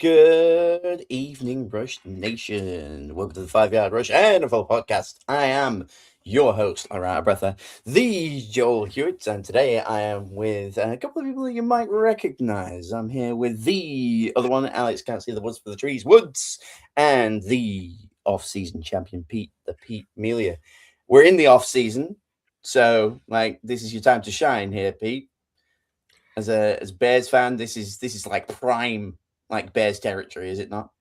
Good evening, Rush Nation. Welcome to the 5 Yard Rush NFL podcast. I am your host, Ira Breather, the Joel Hewitt, and today I am with a couple of people that you might recognize. I'm here with the other one, Alex Can't See the Woods for the Trees, Woods, and the off-season champion, Pete, the Pete Melia. We're in the off-season, so this is your time to shine here, Pete. As Bears fan, this is like prime Bears territory, is it not?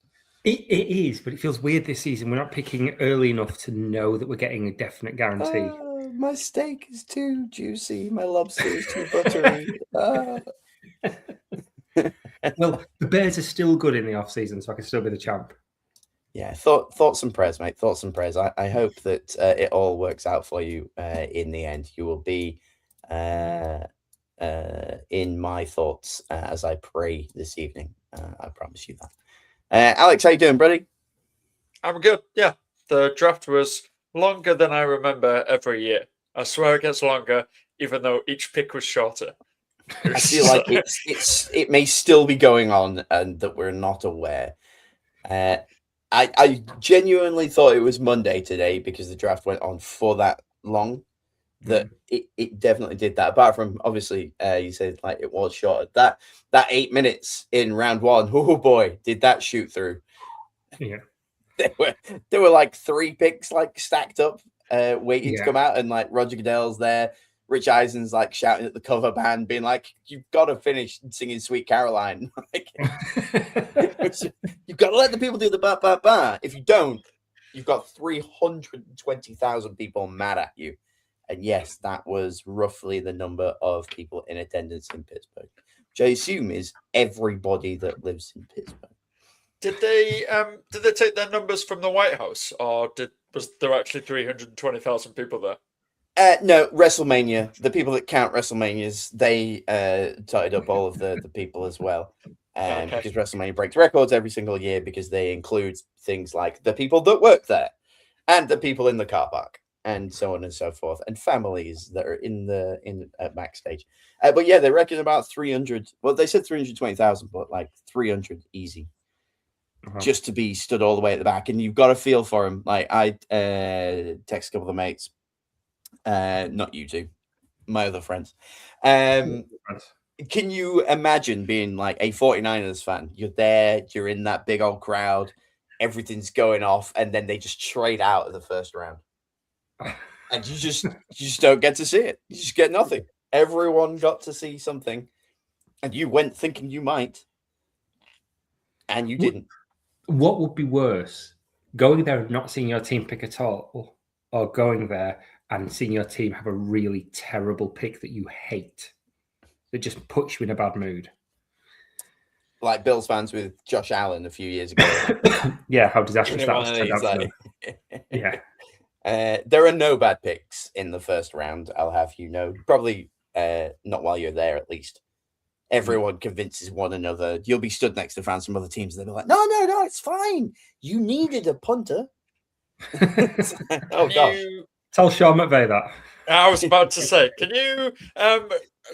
It is, but it feels weird this season. We're not picking early enough to know that we're getting a definite guarantee. My steak is too juicy. My lobster is too buttery. Well, the Bears are still good in the off-season, so I can still be the champ. Yeah, thoughts and prayers, mate. Thoughts and prayers. I hope that it all works out for you in the end. You will be in my thoughts as I pray this evening. I promise you that. Alex, how you doing, buddy? I'm good. Yeah, the draft was longer than I remember every year. I swear it gets longer, even though each pick was shorter. I feel like it may still be going on and that we're not aware. I genuinely thought it was Monday today because the draft went on for that long. That it definitely did that. Apart from obviously, you said it was short. That 8 minutes in round one. Oh boy, did that shoot through? Yeah, there were like 3 picks stacked up, waiting to come out, and Roger Goodell's there. Rich Eisen's shouting at the cover band, being like, "You've got to finish singing Sweet Caroline." You've got to let the people do the ba ba ba. If you don't, you've got 320,000 people mad at you. And yes, that was roughly the number of people in attendance in Pittsburgh, which I assume is everybody that lives in Pittsburgh. Did they take their numbers from the White House, or was there actually 320,000 people there? No, WrestleMania. The people that count WrestleManias, they totted up all of the people as well. Because WrestleMania breaks records every single year because they include things like the people that work there and the people in the car park and so on and so forth, and families that are in backstage. But yeah, they reckon about 300. Well, they said 320,000, but 300 easy. Just to be stood all the way at the back, and you've got to feel for him. I text a couple of mates, not you two, my other friends. Can you imagine being a 49ers fan? You're there, you're in that big old crowd, everything's going off, and then they just trade out of the first round, and you just don't get to see it. You just get nothing. Everyone got to see something, and you went thinking you might, and you didn't. What would be worse, going there and not seeing your team pick at all, or going there and seeing your team have a really terrible pick that you hate, that just puts you in a bad mood? Like Bills fans with Josh Allen a few years ago. Yeah, how disastrous that was. Yeah. There are no bad picks in the first round, I'll have you know. Probably not while you're there, at least. Everyone convinces one another. You'll be stood next to fans from other teams. They'll be like, no, it's fine. You needed a punter. Oh, gosh. Tell Sean McVay that. I was about to say, can you, do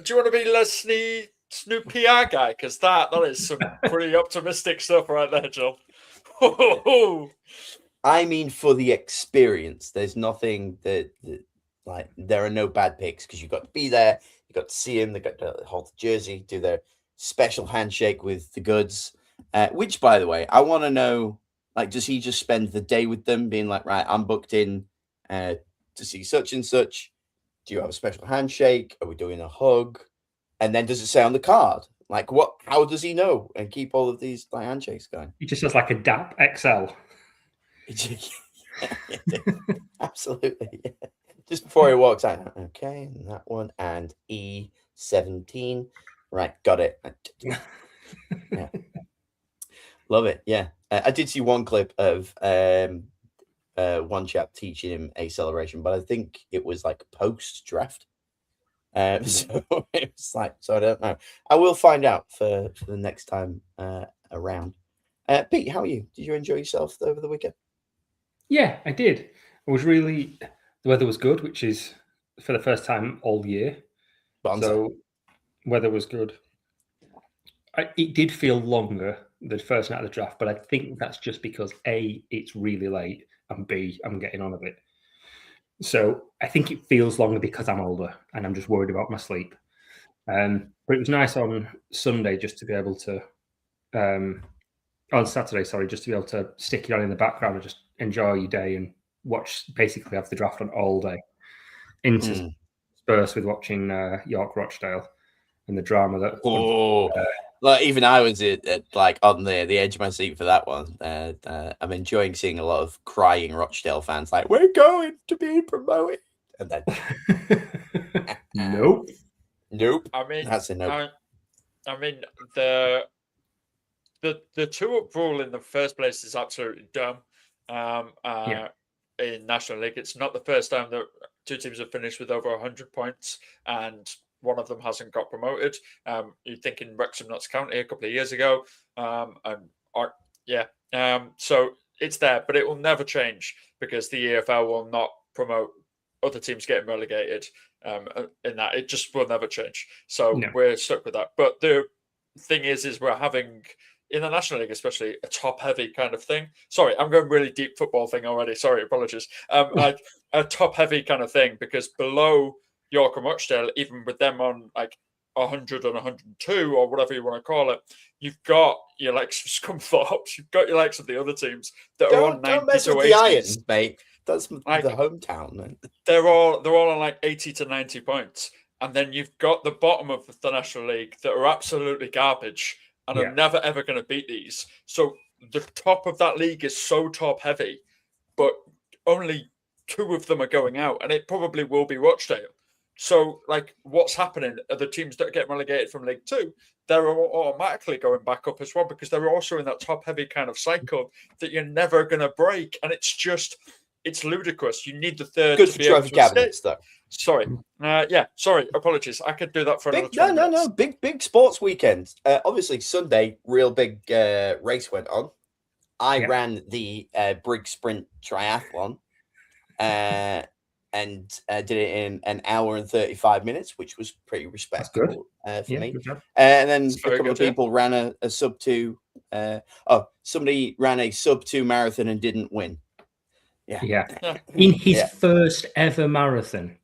you want to be Leslie new PR guy? Because that is some pretty optimistic stuff right there, Joel. I mean, for the experience, there's nothing that there are no bad picks because you've got to be there. You got to see him. They got to hold the jersey, do their special handshake with the goods. Which, by the way, I want to know. Does he just spend the day with them, being like, right, I'm booked in to see such and such? Do you have a special handshake? Are we doing a hug? And then does it say on the card? What? How does he know and keep all of these handshakes going? He just has a DAP XL. Absolutely. Yeah. Just before he walks out, okay, and that one, and E17. Right, got it. Yeah. Love it. Yeah. I did see one clip of one chap teaching him a celebration, but I think it was post-draft. So it was so I don't know. I will find out for the next time around. Pete, how are you? Did you enjoy yourself over the weekend? Yeah, I did. The weather was good, which is for the first time all year. Bonza. So weather was good. It did feel longer the first night of the draft, but I think that's just because A, it's really late, and B, I'm getting on a bit. So I think it feels longer because I'm older and I'm just worried about my sleep. But it was nice on Sunday just to be able to, on Saturday, sorry, just to be able to stick it on in the background and just enjoy your day and basically have the draft on all day. Interspersed with watching York Rochdale and the drama that. Like even I was like on the edge of my seat for that one. I'm enjoying seeing a lot of crying Rochdale fans like, we're going to be promoted. And then Nope. I mean, that's a nope. I mean the 2-up rule in the first place is absolutely dumb. In National League, it's not the first time that two teams have finished with over 100 points and one of them hasn't got promoted. You're thinking Wrexham Notts County a couple of years ago. So it's there, but it will never change because the EFL will not promote other teams getting relegated in that. It just will never change. So we're stuck with that. But the thing is we're having, in the National League especially, a top-heavy kind of thing. Sorry, I'm going really deep football thing already. Sorry, apologies. Like a top-heavy kind of thing because below York and Rochdale, even with them on like 100 and 102 or whatever you want to call it, you've got your likes of Scunthorpe, you've got your likes of the other teams that are on 90 don't mess to with 80. the Irons, mate. That's like, the hometown, man. They're all on like 80 to 90 points. And then you've got the bottom of the National League that are absolutely garbage and are never, ever going to beat these. So the top of that league is so top-heavy, but only 2 of them are going out, and it probably will be Rochdale. So, like, what's happening are the teams that get relegated from League 2, they're automatically going back up as well because they're also in that top-heavy kind of cycle that you're never going to break. And it's ludicrous. You need the third Good to for be able trophy to cabinets, though. Sorry. Sorry. Apologies. I could do that for another 20 No. minutes. Big sports weekend. Obviously, Sunday, real big race went on. I ran the Briggs Sprint Triathlon and did it in an hour and 35 minutes, which was pretty respectable for me. And then a couple of people ran a sub 2. Somebody ran a sub 2 marathon and didn't win. Yeah. In his first ever marathon.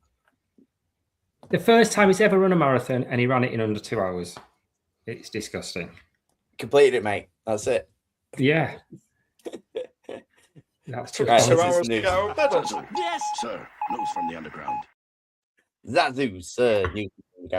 The first time he's ever run a marathon, and he ran it in under 2 hours. It's disgusting. Completed it, mate. That's it. Yeah. That's took just 2 hours to go. Yes, sir. News from the underground. News.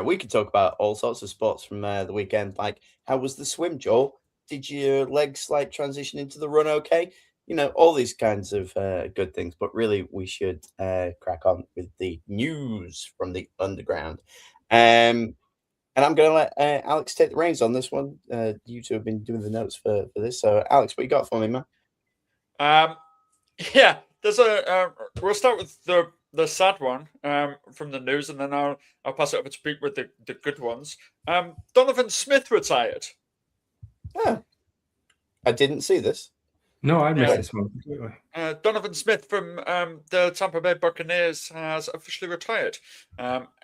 We could talk about all sorts of sports from the weekend. Like, how was the swim, Joel? Did your legs like transition into the run okay? You know, all these kinds of good things. But really, we should crack on with the news from the underground. And I'm going to let Alex take the reins on this one. You two have been doing the notes for this. So, Alex, what you got for me, man? There's we'll start with the sad one from the news, and then I'll pass it over to Pete with the good ones. Donovan Smith retired. Yeah, I didn't see this. No, I missed this one completely. Donovan Smith from the Tampa Bay Buccaneers has officially retired.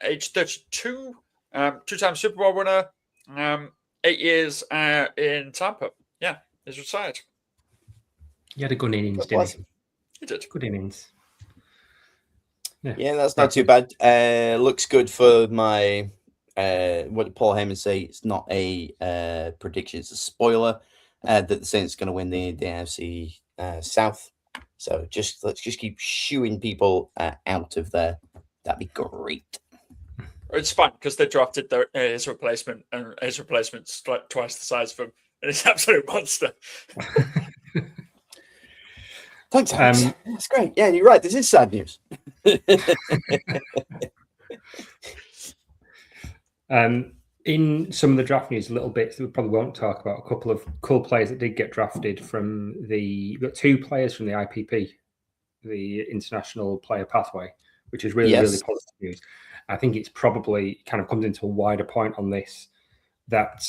Age 32, 2-time Super Bowl winner, 8 years in Tampa. Yeah, he's retired. He had a good innings, didn't he? He did. Good innings. Yeah, that's not too bad. Looks good for my what did Paul Heyman say? It's not a prediction, it's a spoiler that the Saints are going to win the NFC South. So let's just keep shooing people out of there. That'd be great. It's fine because they drafted his replacement, and his replacement's like twice the size of him, and he's an absolute monster. Thanks, Alex. That's great. Yeah, you're right. This is sad news. In some of the draft news, little bits that we probably won't talk about, a couple of cool players that did get drafted from we've got 2 players from the IPP, the International Player Pathway, which is really, really positive news. I think it's probably kind of comes into a wider point on this, that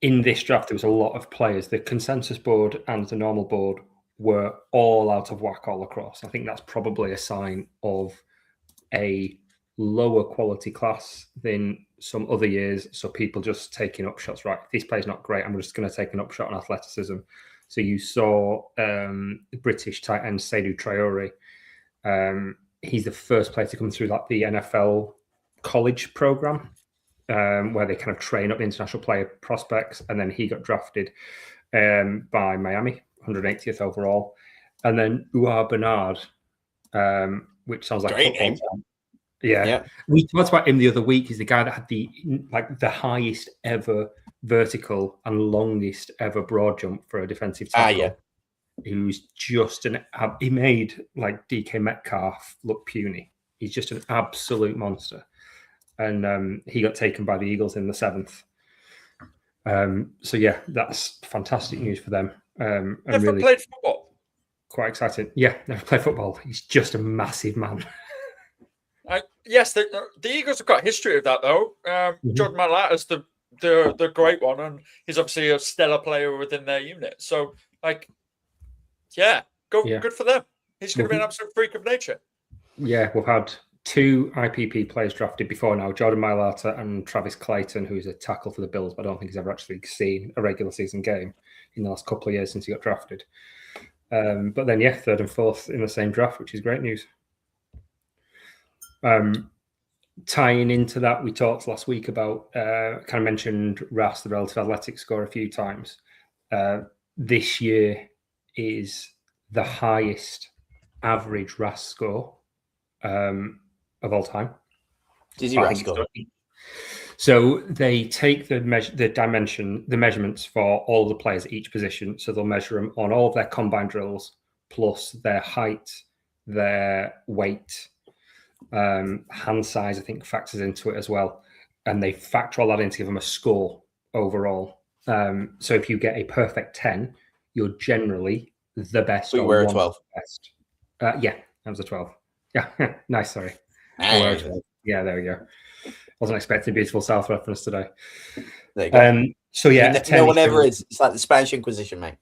in this draft, there was a lot of players. The consensus board and the normal board were all out of whack all across. I think that's probably a sign of a lower quality class than some other years. So people just taking up shots. Right, this play's not great. I'm just going to take an up shot on athleticism. So you saw British tight end Seydou Traore. He's the first player to come through the NFL college program, where they kind of train up international player prospects, and then he got drafted by Miami, 180th overall, and then Ouar Bernard, which sounds like great football. name. Yeah, we talked about him the other week. He's the guy that had the highest ever vertical and longest ever broad jump for a defensive tackle. Who's just he made like DK Metcalf look puny. He's just an absolute monster. And he got taken by the Eagles in the 7th. So yeah, that's fantastic news for them. Never really played football. Quite exciting. Yeah, never played football. He's just a massive man. Yes, the Eagles have got a history of that though. Jordan Mailata's the great one, and he's obviously a stellar player within their unit. So good for them. He's going to be an absolute freak of nature. Yeah, we've had 2 IPP players drafted before now, Jordan Mailata and Travis Clayton, who's a tackle for the Bills, but I don't think he's ever actually seen a regular season game in the last couple of years since he got drafted. But then, 3rd and 4th in the same draft, which is great news. Tying into that, we talked last week about, kind of mentioned RAS, the relative athletic score, a few times. This year is the highest average RAS score of all time. Dizzy RAS score. So they take the measurements for all the players at each position. So they'll measure them on all of their combine drills, plus their height, their weight, hand size, I think factors into it as well. And they factor all that in to give them a score overall. So if you get a perfect 10, you're generally the best. We were a 12. Best. Yeah, that was a 12. Yeah, nice, sorry. Yeah, there we go. Wasn't expecting a beautiful South reference today. There you go. So yeah, no one ever is. It's like the Spanish Inquisition, mate.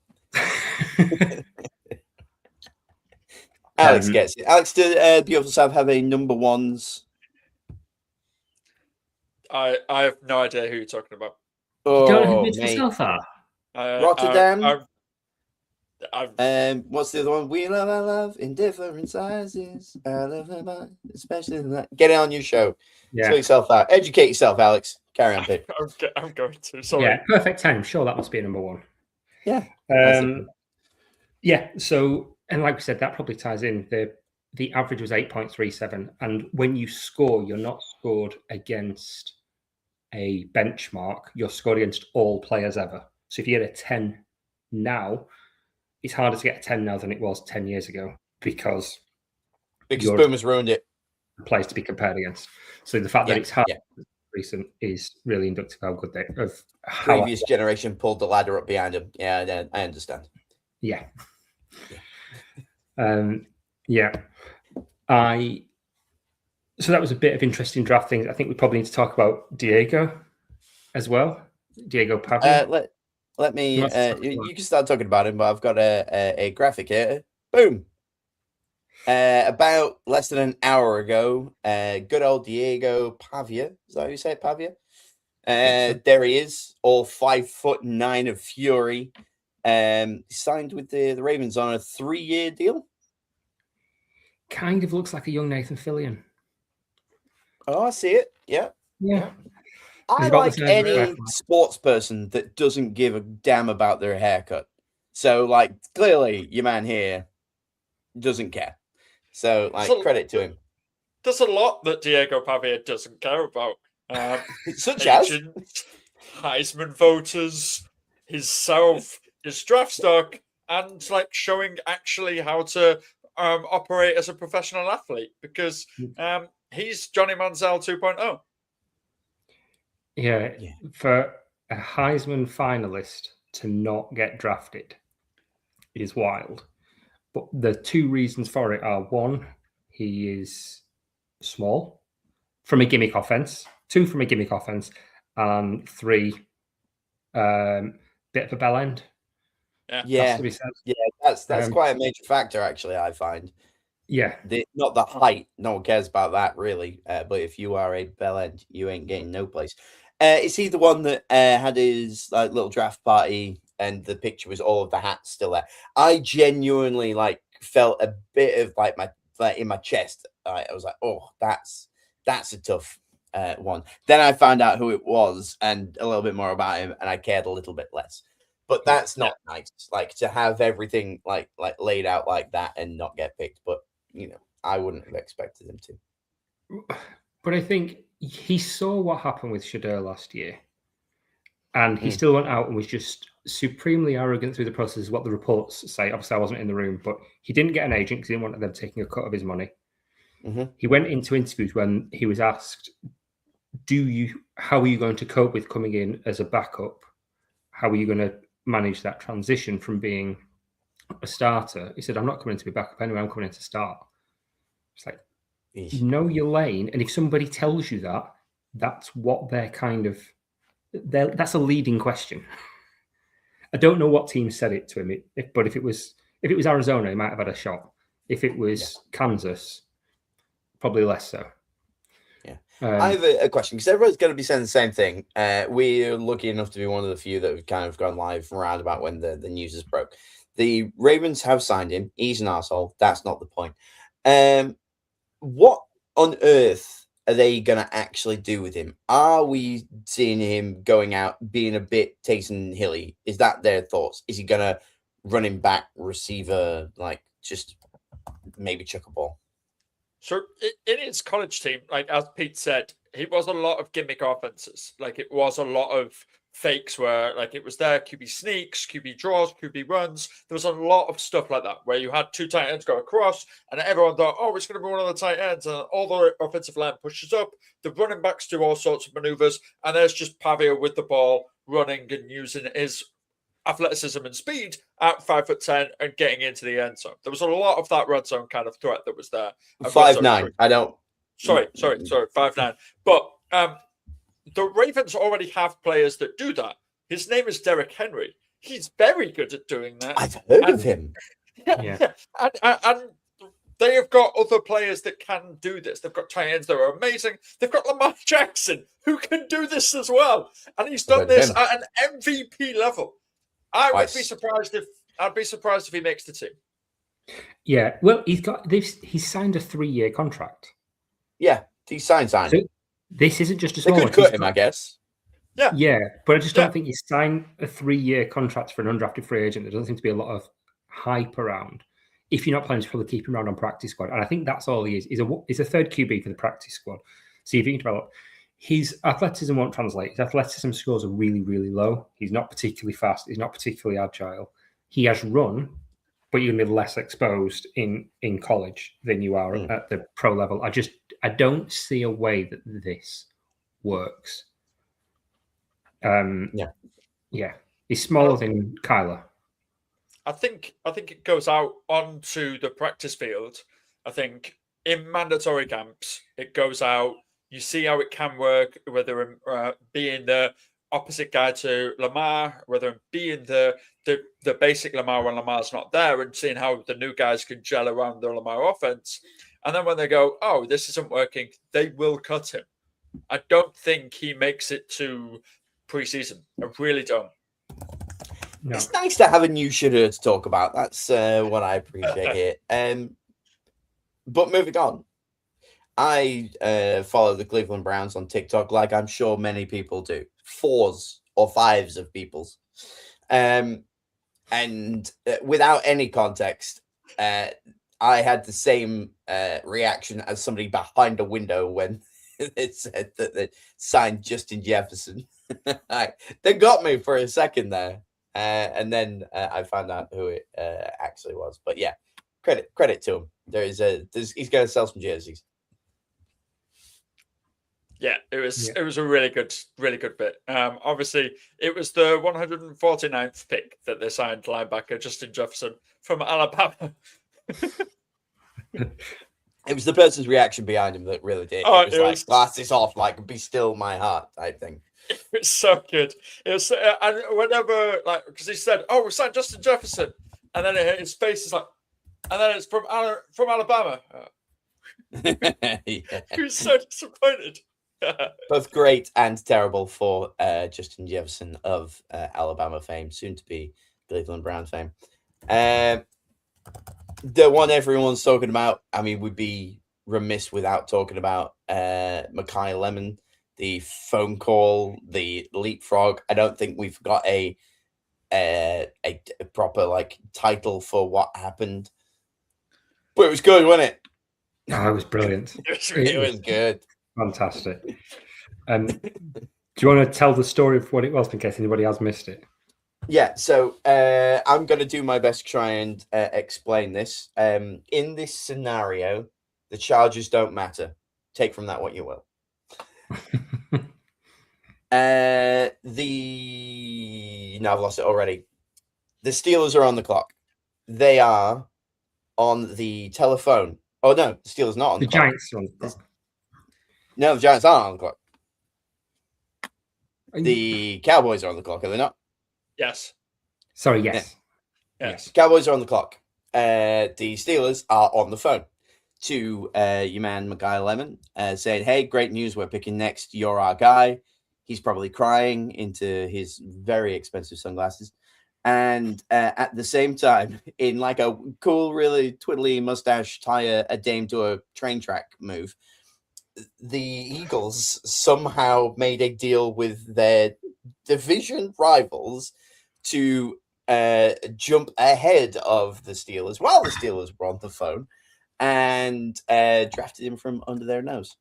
Alex gets it. Alex, do Beautiful South have a number ones? I have no idea who you're talking about. You don't know who Beautiful South are? Rotterdam. What's the other one? We love our love in different sizes. I love her, especially that. Get it on your show. Yeah. Sort yourself out. Educate yourself, Alex. Carry on, Pete. I'm going to. Sorry. Yeah, perfect 10. Sure, that must be a number one. Yeah. Yeah. So, and like we said, that probably ties in. The average was 8.37, and when you score, you're not scored against a benchmark. You're scored against all players ever. So if you get a 10 now, it's harder to get a 10 now than it was 10 years ago because Boomers ruined it. Players to be compared against. So the fact that it's hard recent is really inductive of how good they of how previous generation pulled the ladder up behind them. Yeah, I understand. Yeah. So that was a bit of interesting draft things. I think we probably need to talk about Diego as well. Diego Pavia. Let me. You can start talking about him, but I've got a graphic here. Boom. About less than an hour ago, good old Diego Pavia. Is that how you say it, Pavia? There he is, all 5'9" of fury. Signed with the Ravens on a 3-year deal. Kind of looks like a young Nathan Fillion. Oh, I see it. Yeah. I like any sports person that doesn't give a damn about their haircut. So, like, clearly, your man here doesn't care. So, like, credit to him. There's a lot that Diego Pavia doesn't care about. Such as Heisman voters, himself, his draft stock, and, like, showing actually how to operate as a professional athlete. Because he's Johnny Manziel 2.0. Yeah, for a Heisman finalist to not get drafted is wild. But the 2 reasons for it are 1, he is small from a gimmick offense, 2 from a gimmick offense, and 3, bit of a bell end. Yeah, that's quite a major factor, actually, I find. Yeah. Not the height. No one cares about that, really. But if you are a bell end, you ain't getting no place. Is he the one that had his like little draft party and the picture was all of the hats still there? I genuinely felt a bit of in my chest. I was like, oh, that's a tough one. Then I found out who it was and a little bit more about him, and I cared a little bit less. But that's not nice. Like to have everything like laid out like that and not get picked. But I wouldn't have expected him to. But I think he saw what happened with Shedeur last year, and he still went out and was just supremely arrogant through the process, is what the reports say. Obviously, I wasn't in the room, but he didn't get an agent because he didn't want them taking a cut of his money. Mm-hmm. He went into interviews when he was asked, how are you going to cope with coming in as a backup? How are you going to manage that transition from being a starter? He said, I'm not coming in to be backup anyway, I'm coming in to start. It's like, know your lane. And if somebody tells you that, that's what they're that's a leading question. I don't know what team said it to him, but if it was Arizona, he might have had a shot. If it was Kansas, probably less so. Yeah. I have a question, because everyone's going to be saying the same thing. We're lucky enough to be one of the few that have kind of gone live around about when the news is broke. The Ravens have signed him. He's an arsehole. That's not the point. What on earth are they going to actually do with him? Are we seeing him going out, being a bit Taysom Hilly? Is that their thoughts? Is he going to run him back, receiver, just maybe chuck a ball? So in his college team, as Pete said, it was a lot of gimmick offenses. It was a lot of fakes where it was there, QB sneaks, QB draws, QB runs. There was a lot of stuff like that where you had two tight ends go across and everyone thought, oh, it's going to be one of the tight ends, and all the offensive line pushes up. The running backs do all sorts of maneuvers, and there's just Pavia with the ball running and using his athleticism and speed at 5'10" and getting into the end zone. There was a lot of that red zone kind of threat that was there. 5'9". I don't. Sorry, 5'9". But the Ravens already have players that do that. His name is Derrick Henry. He's very good at doing that. I've heard of him. Yeah. And they have got other players that can do this. They've got tight ends that are amazing. They've got Lamar Jackson, who can do this as well. And he's done this at an MVP level. I'd be surprised if he makes the team. Yeah, well, he's signed a 3-year contract. Yeah, he signed. So this isn't just a small. They could cut him, I guess. Yeah, but I just don't think you sign a 3-year contract for an undrafted free agent. There doesn't seem to be a lot of hype around. If you're not planning to probably keep him around on practice squad, and I think that's all he is. He's a third QB for the practice squad. See if you can develop. His athleticism won't translate. His athleticism scores are really, really low. He's not particularly fast. He's not particularly agile. He has run, but you're going to be less exposed in college than you are at the pro level. I don't see a way that this works. Yeah. He's smaller than Kyler. I think it goes out onto the practice field. I think in mandatory camps, it goes out. You see how it can work, whether being the opposite guy to Lamar, whether being the basic Lamar when Lamar's not there, and seeing how the new guys can gel around the Lamar offense. And then when they go, oh, this isn't working, they will cut him. I don't think he makes it to preseason. I really don't. No. It's nice to have a new Shedeur to talk about. That's what I appreciate here. But moving on. I follow the Cleveland Browns on TikTok, like I'm sure many people do. 4s or 5s of people's. And without any context, I had the same reaction as somebody behind a window when it said that they signed Justin Jefferson. They got me for a second there. And then I found out who it actually was. But yeah, credit to him. He's going to sell some jerseys. Yeah, it was a really good bit. Obviously, it was the 149th pick that they signed linebacker Justin Jefferson from Alabama. It was the person's reaction behind him that really did. It was glasses off, be still my heart, I think. It was so good. It was, and whenever, because he said, "Oh, we signed Justin Jefferson," and then his face is like, and then it's from Alabama. Yeah. Who's so disappointed? Both great and terrible for Justin Jefferson of Alabama fame, soon to be Cleveland Brown fame. The one everyone's talking about, I mean, we'd be remiss without talking about Makai Lemon, the phone call, the leapfrog. I don't think we've got a proper like title for what happened, but it was good, wasn't it? Oh, it was brilliant. It was good. Fantastic. Do you want to tell the story of what it was in case anybody has missed it? Yeah, so I'm going to do my best to try and explain this. In this scenario, the charges don't matter. Take from that what you will. No, I've lost it already. The Steelers are on the clock. They are on the telephone. Oh, no, the Steelers not on the clock. Giants are on the clock. No, the Giants aren't on the clock. The Cowboys are on the clock, are they not? Yes. Sorry, yes. Yeah. Yes. Cowboys are on the clock. The Steelers are on the phone to your man, Makai Lemon, saying, hey, great news. We're picking next. You're our guy. He's probably crying into his very expensive sunglasses. And at the same time, in like a cool, really twiddly mustache, tie a dame to a train track move, the Eagles somehow made a deal with their division rivals to jump ahead of the Steelers while the Steelers were on the phone and drafted him from under their nose,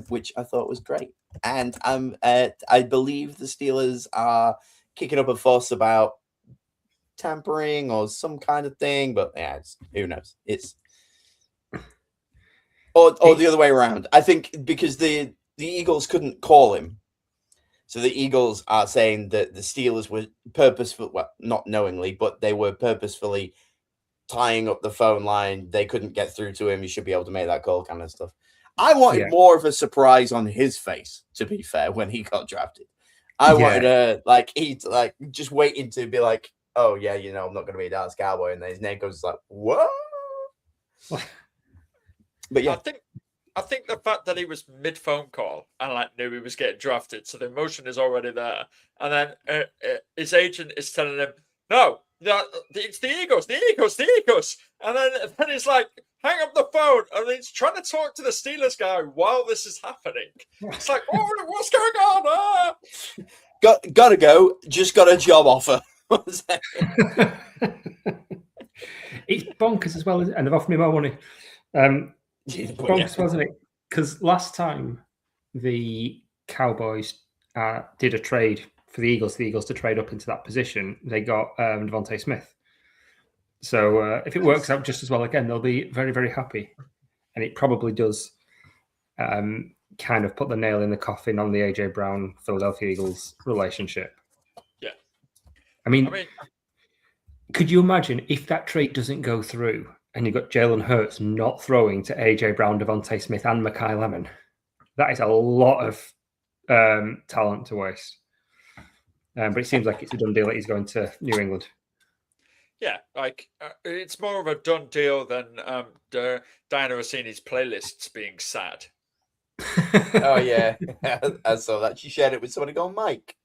which I thought was great. And I believe the Steelers are kicking up a fuss about tampering or some kind of thing, but yeah, who knows? It's or the other way around. I think because the Eagles couldn't call him, so the Eagles are saying that the Steelers were not knowingly, but they were purposefully tying up the phone line. They couldn't get through to him. You should be able to make that call, kind of stuff. I wanted more of a surprise on his face, to be fair, when he got drafted. I wanted he'd just waiting to be like, oh yeah, I'm not going to be a Dallas Cowboy, and then his name goes like, what? But yeah, I think the fact that he was mid phone call and knew he was getting drafted, so the emotion is already there, and then his agent is telling him, no, it's the Eagles, and then he's like, hang up the phone, and he's trying to talk to the Steelers guy while this is happening. It's like, oh, what's going on? Ah! Gotta go. Just got a job offer. It's bonkers as well, and they've offered me more money. Bonkers, wasn't it? Because last time the Cowboys did a trade for the Eagles to trade up into that position, they got Devontae Smith. So if it works out just as well again, they'll be very, very happy. And it probably does kind of put the nail in the coffin on the AJ Brown Philadelphia Eagles relationship. Yeah. I mean, could you imagine if that trade doesn't go through and you've got Jalen Hurts not throwing to AJ Brown, Devontae Smith, and Makai Lemon? That is a lot of talent to waste. But it seems like it's a done deal that he's going to New England. Yeah, it's more of a done deal than Diana Rossini's playlists being sad. Oh yeah, I saw that. She shared it with somebody called Mike.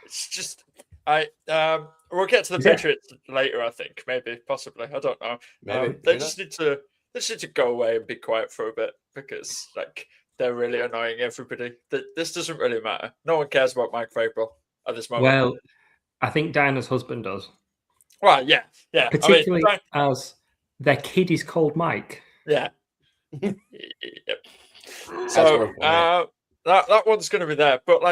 It's just we'll get to the Patriots later. I think possibly. I don't know. They just need to go away and be quiet for a bit because they're really annoying everybody. This doesn't really matter. No one cares about Mike Vrabel at this moment. Well, I think Diana's husband does. Well, yeah. Particularly as their kid is called Mike. Yeah. Yep. So that one's going to be there, but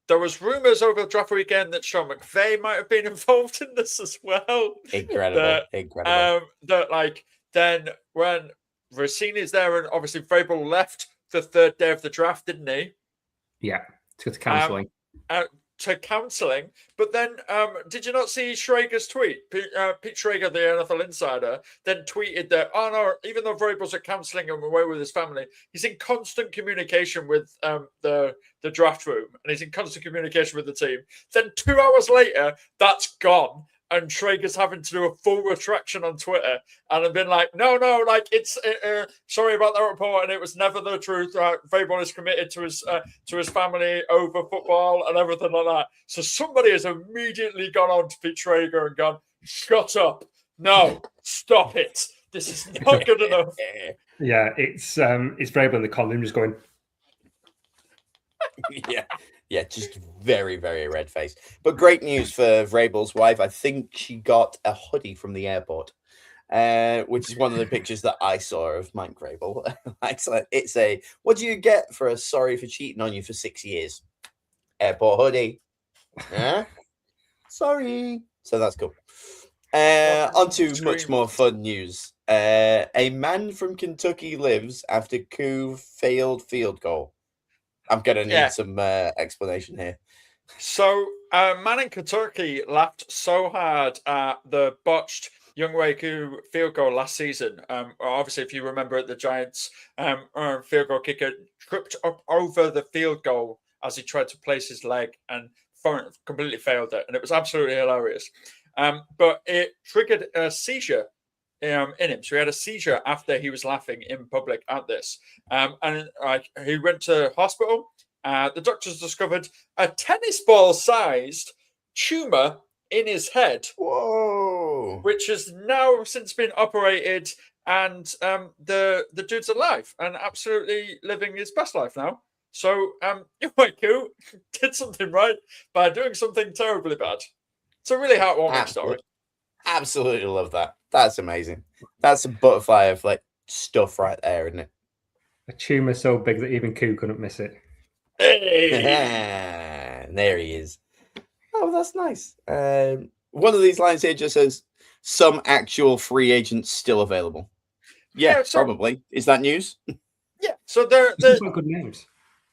there was rumors over the draft weekend that Sean McVay might have been involved in this as well. Incredible. Then when Rossini's there, and obviously Vrabel left the third day of the draft, didn't he? Yeah, to go to counselling. But then did you not see Schrager's tweet? Pete Schrager, the NFL insider, then tweeted that, oh no, even though Vrabel's at counselling and away with his family, he's in constant communication with the draft room, and he's in constant communication with the team. Then 2 hours later, that's gone, and Traeger's having to do a full retraction on Twitter, and I've been like, no, like it's sorry about that report, and it was never the truth. Vrabel is committed to his family over football and everything like that. So somebody has immediately gone on to Pete Traeger and gone, shut up, no, stop it. This is not good enough. Yeah, it's Vrabel in the column just going. Yeah, just very, very red face. But great news for Vrabel's wife. I think she got a hoodie from the airport, which is one of the pictures that I saw of Mike Vrabel. It's a, what do you get for a sorry for cheating on you for 6 years? Airport hoodie. Sorry. So that's cool. On to much more fun news. A man from Kentucky lives after coup failed field goal. I'm going to need some explanation here. So, a man in Kentucky laughed so hard at the botched Younghoe Koo field goal last season. Obviously, if you remember it, the Giants field goal kicker tripped up over the field goal as he tried to place his leg and completely failed it. And it was absolutely hilarious. But it triggered a seizure in him. So he had a seizure after he was laughing in public at this. And he went to hospital. The doctors discovered a tennis ball sized tumor in his head. Whoa. Which has now since been operated, and the dude's alive and absolutely living his best life now. So Younghoe Koo did something right by doing something terribly bad. It's a really heartwarming story. Absolutely love that. That's amazing. That's a butterfly of like stuff right there, isn't it? A tumor so big that even Koo couldn't miss it. Hey! There he is. Oh, that's nice. One of these lines here just says some actual free agents still available. Yeah, probably. Is that news? Yeah. So they're good names.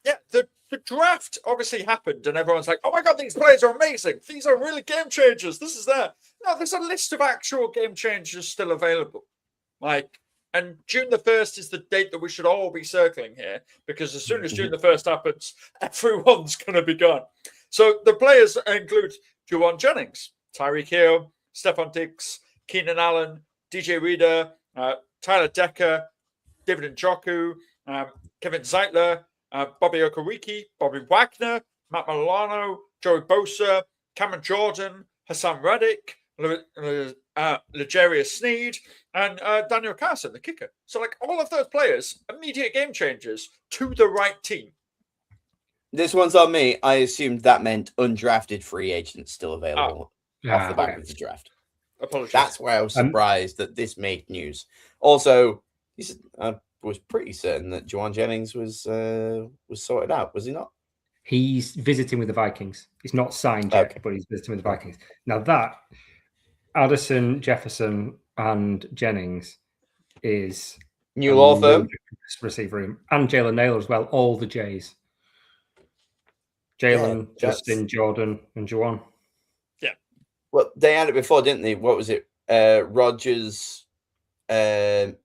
Yeah, the draft obviously happened, and everyone's like, "Oh my god, these players are amazing! These are really game changers! This is that." No, there's a list of actual game changers still available. And June the 1st is the date that we should all be circling here, because as soon as June the 1st happens, everyone's going to be gone. So the players include Juwan Jennings, Tyreek Hill, Stephon Diggs, Keenan Allen, DJ Reader, Tyler Decker, David Njoku, Kevin Zeitler, Bobby Okereke, Bobby Wagner, Matt Milano, Joey Bosa, Cameron Jordan, Hassan Reddick, L'Jarius Sneed, and Daniel Carson, the kicker. So, all of those players, immediate game changers to the right team. This one's on me. I assumed that meant undrafted free agents still available off the back of the draft. Apologies. That's why I was surprised that this made news. Also, I was pretty certain that Juwan Jennings was sorted out. Was he not? He's visiting with the Vikings. He's not signed yet, but he's visiting with the Vikings. Now that Addison, Jefferson, and Jennings is new law firm receiver room, and Jalen Naylor as well. All the J's. Jalen, Justin, Jordan, and Juwan. Yeah. Well, they had it before, didn't they? What was it? Rodgers. Was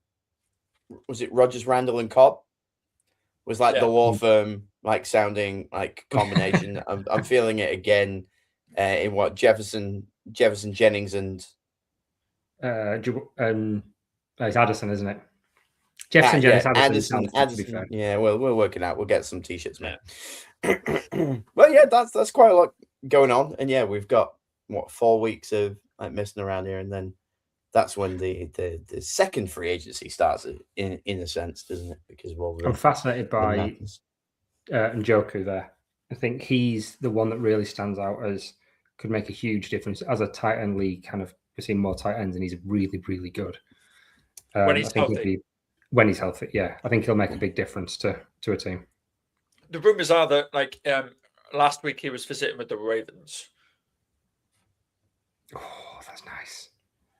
it Rodgers, Randall, and Cobb? Was the law firm sounding like combination? I'm feeling it again in what Jefferson Jennings and it's Addison, isn't it? Jefferson Jennings, Addison. Yeah, well, we'll work it out. We'll get some t-shirts, man. Well, yeah, that's quite a lot going on, and yeah, we've got 4 weeks of messing around here, and then that's when the second free agency starts in a sense, doesn't it? Because I'm fascinated by Njoku there. I think he's the one that really stands out as could make a huge difference as a tight end league. Kind of, we're seeing more tight ends, and he's really, really good. When he's healthy. When he's healthy, yeah. I think he'll make a big difference to a team. The rumors are that last week he was visiting with the Ravens. Oh, that's nice.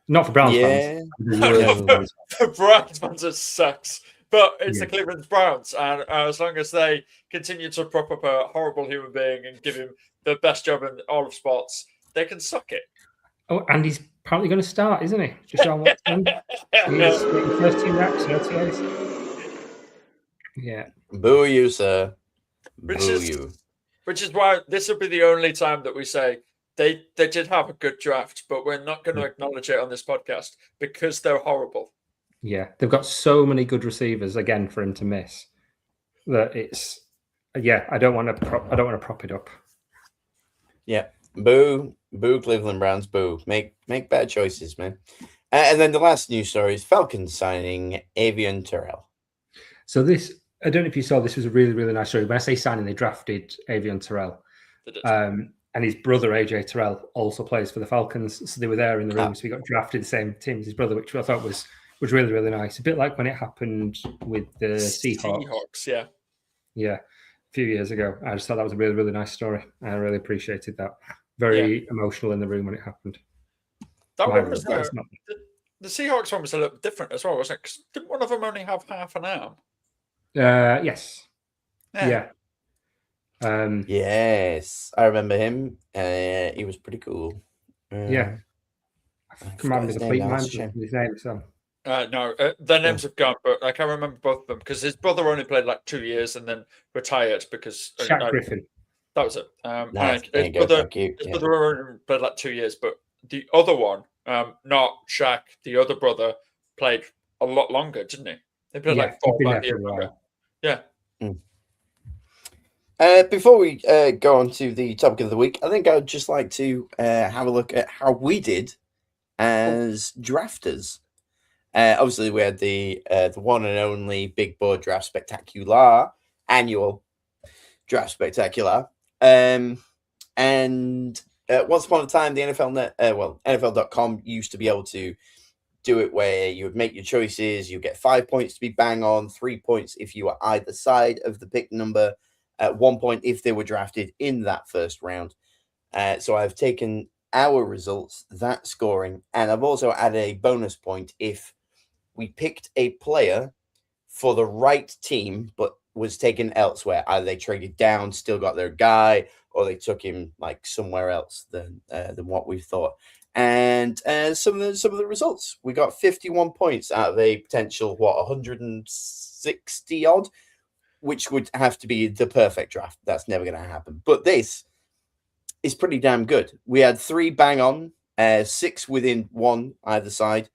Not for Browns fans. For Browns fans, it sucks. But it's the Cleveland Browns, and as long as they continue to prop up a horrible human being and give him the best job in all of sports, they can suck it. Oh, and he's probably going to start, isn't he? Deshaun Watson. He's the first 2 reps in OTAs. Yeah. Boo you, sir. Boo you. Which is why this will be the only time that we say They did have a good draft, but we're not going to acknowledge it on this podcast because they're horrible. Yeah, they've got so many good receivers again for him to miss that it's I don't want to prop it up. Yeah, boo Cleveland Browns, boo. Make bad choices, man. And then the last news story is Falcons signing Avian Terrell. So this, I don't know if you saw, this was a really, really nice story. When I say signing, they drafted Avian Terrell. And his brother, AJ Terrell, also plays for the Falcons. So they were there in the room. So he got drafted the same team as his brother, which I thought was really, really nice. A bit like when it happened with the Seahawks. Yeah. Yeah, a few years ago. I just thought that was a really, really nice story. I really appreciated that. Very emotional in the room when it happened. That one was the Seahawks one was a little different as well, wasn't it? Because didn't one of them only have half an arm? Yes. Yeah. Yes, I remember him. He was pretty cool. Yeah. I can't remember the complete his name. So. No, their names have gone, but I can remember both of them because his brother only played like 2 years and then retired because Shaq Griffin. That was it. His brother only played like 2 years, but the other one, not Shaq, the other brother played a lot longer, didn't he? They played like 4 or 5 years longer. Yeah. Before we go on to the topic of the week, I think I would just like to have a look at how we did as drafters. Obviously, we had the one and only Big Board Draft Spectacular annual Draft Spectacular, and once upon a time, the NFL.com used to be able to do it where you would make your choices. You get 5 points to be bang on, 3 points if you were either side of the pick number. At 1 point if they were drafted in that first round. So I've taken our results, that scoring, and I've also added a bonus point if we picked a player for the right team but was taken elsewhere. Either they traded down, still got their guy, or they took him like somewhere else than what we thought. And some of the results, we got 51 points out of a potential 160 odd. Which would have to be the perfect draft. That's never going to happen. But this is pretty damn good. We had 3 bang on, 6 within 1 either side,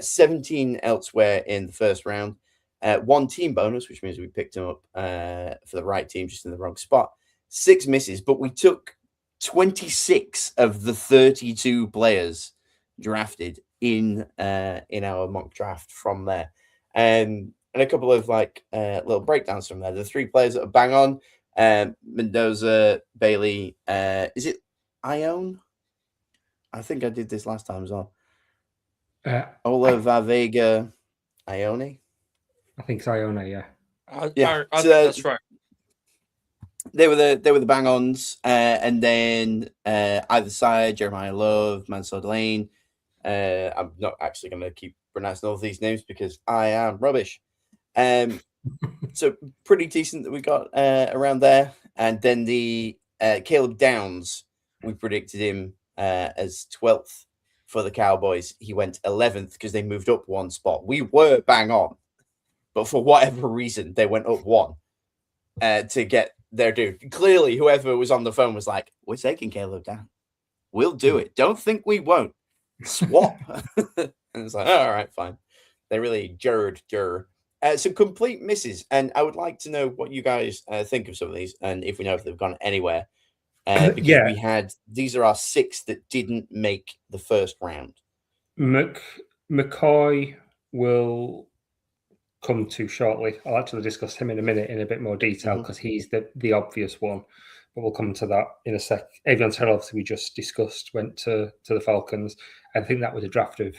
17 elsewhere in the first round, 1 team bonus, which means we picked him up for the right team, just in the wrong spot. 6 misses, but we took 26 of the 32 players drafted in our mock draft from there. And a couple of little breakdowns from there. The 3 players that are bang on, Mendoza, Bailey, is it Ione? I think I did this last time as well. Ola Vega Ione? I think it's Ione, yeah. I think that's right. They were the bang-ons, and then either side, Jeremiah Love, Mansour Lane. I'm not actually going to keep pronouncing all of these names because I am rubbish. So pretty decent that we got around there. And then the Caleb Downs, we predicted him as 12th for the Cowboys. He went 11th because they moved up 1 spot. We were bang on, but for whatever reason, they went up 1 to get their dude. Clearly, whoever was on the phone was like, "We're taking Caleb Downs. We'll do it. Don't think we won't. Swap." And it's like, all right, fine. They really jurred. Some complete misses, and I would like to know what you guys think of some of these, and if we know if they've gone anywhere. Because these are our 6 that didn't make the first round. McCoy will come to shortly. I'll actually discuss him in a minute in a bit more detail because he's the obvious one, but we'll come to that in a sec. Avian Terrell, obviously, we just discussed, went to the Falcons. I think that was a draft of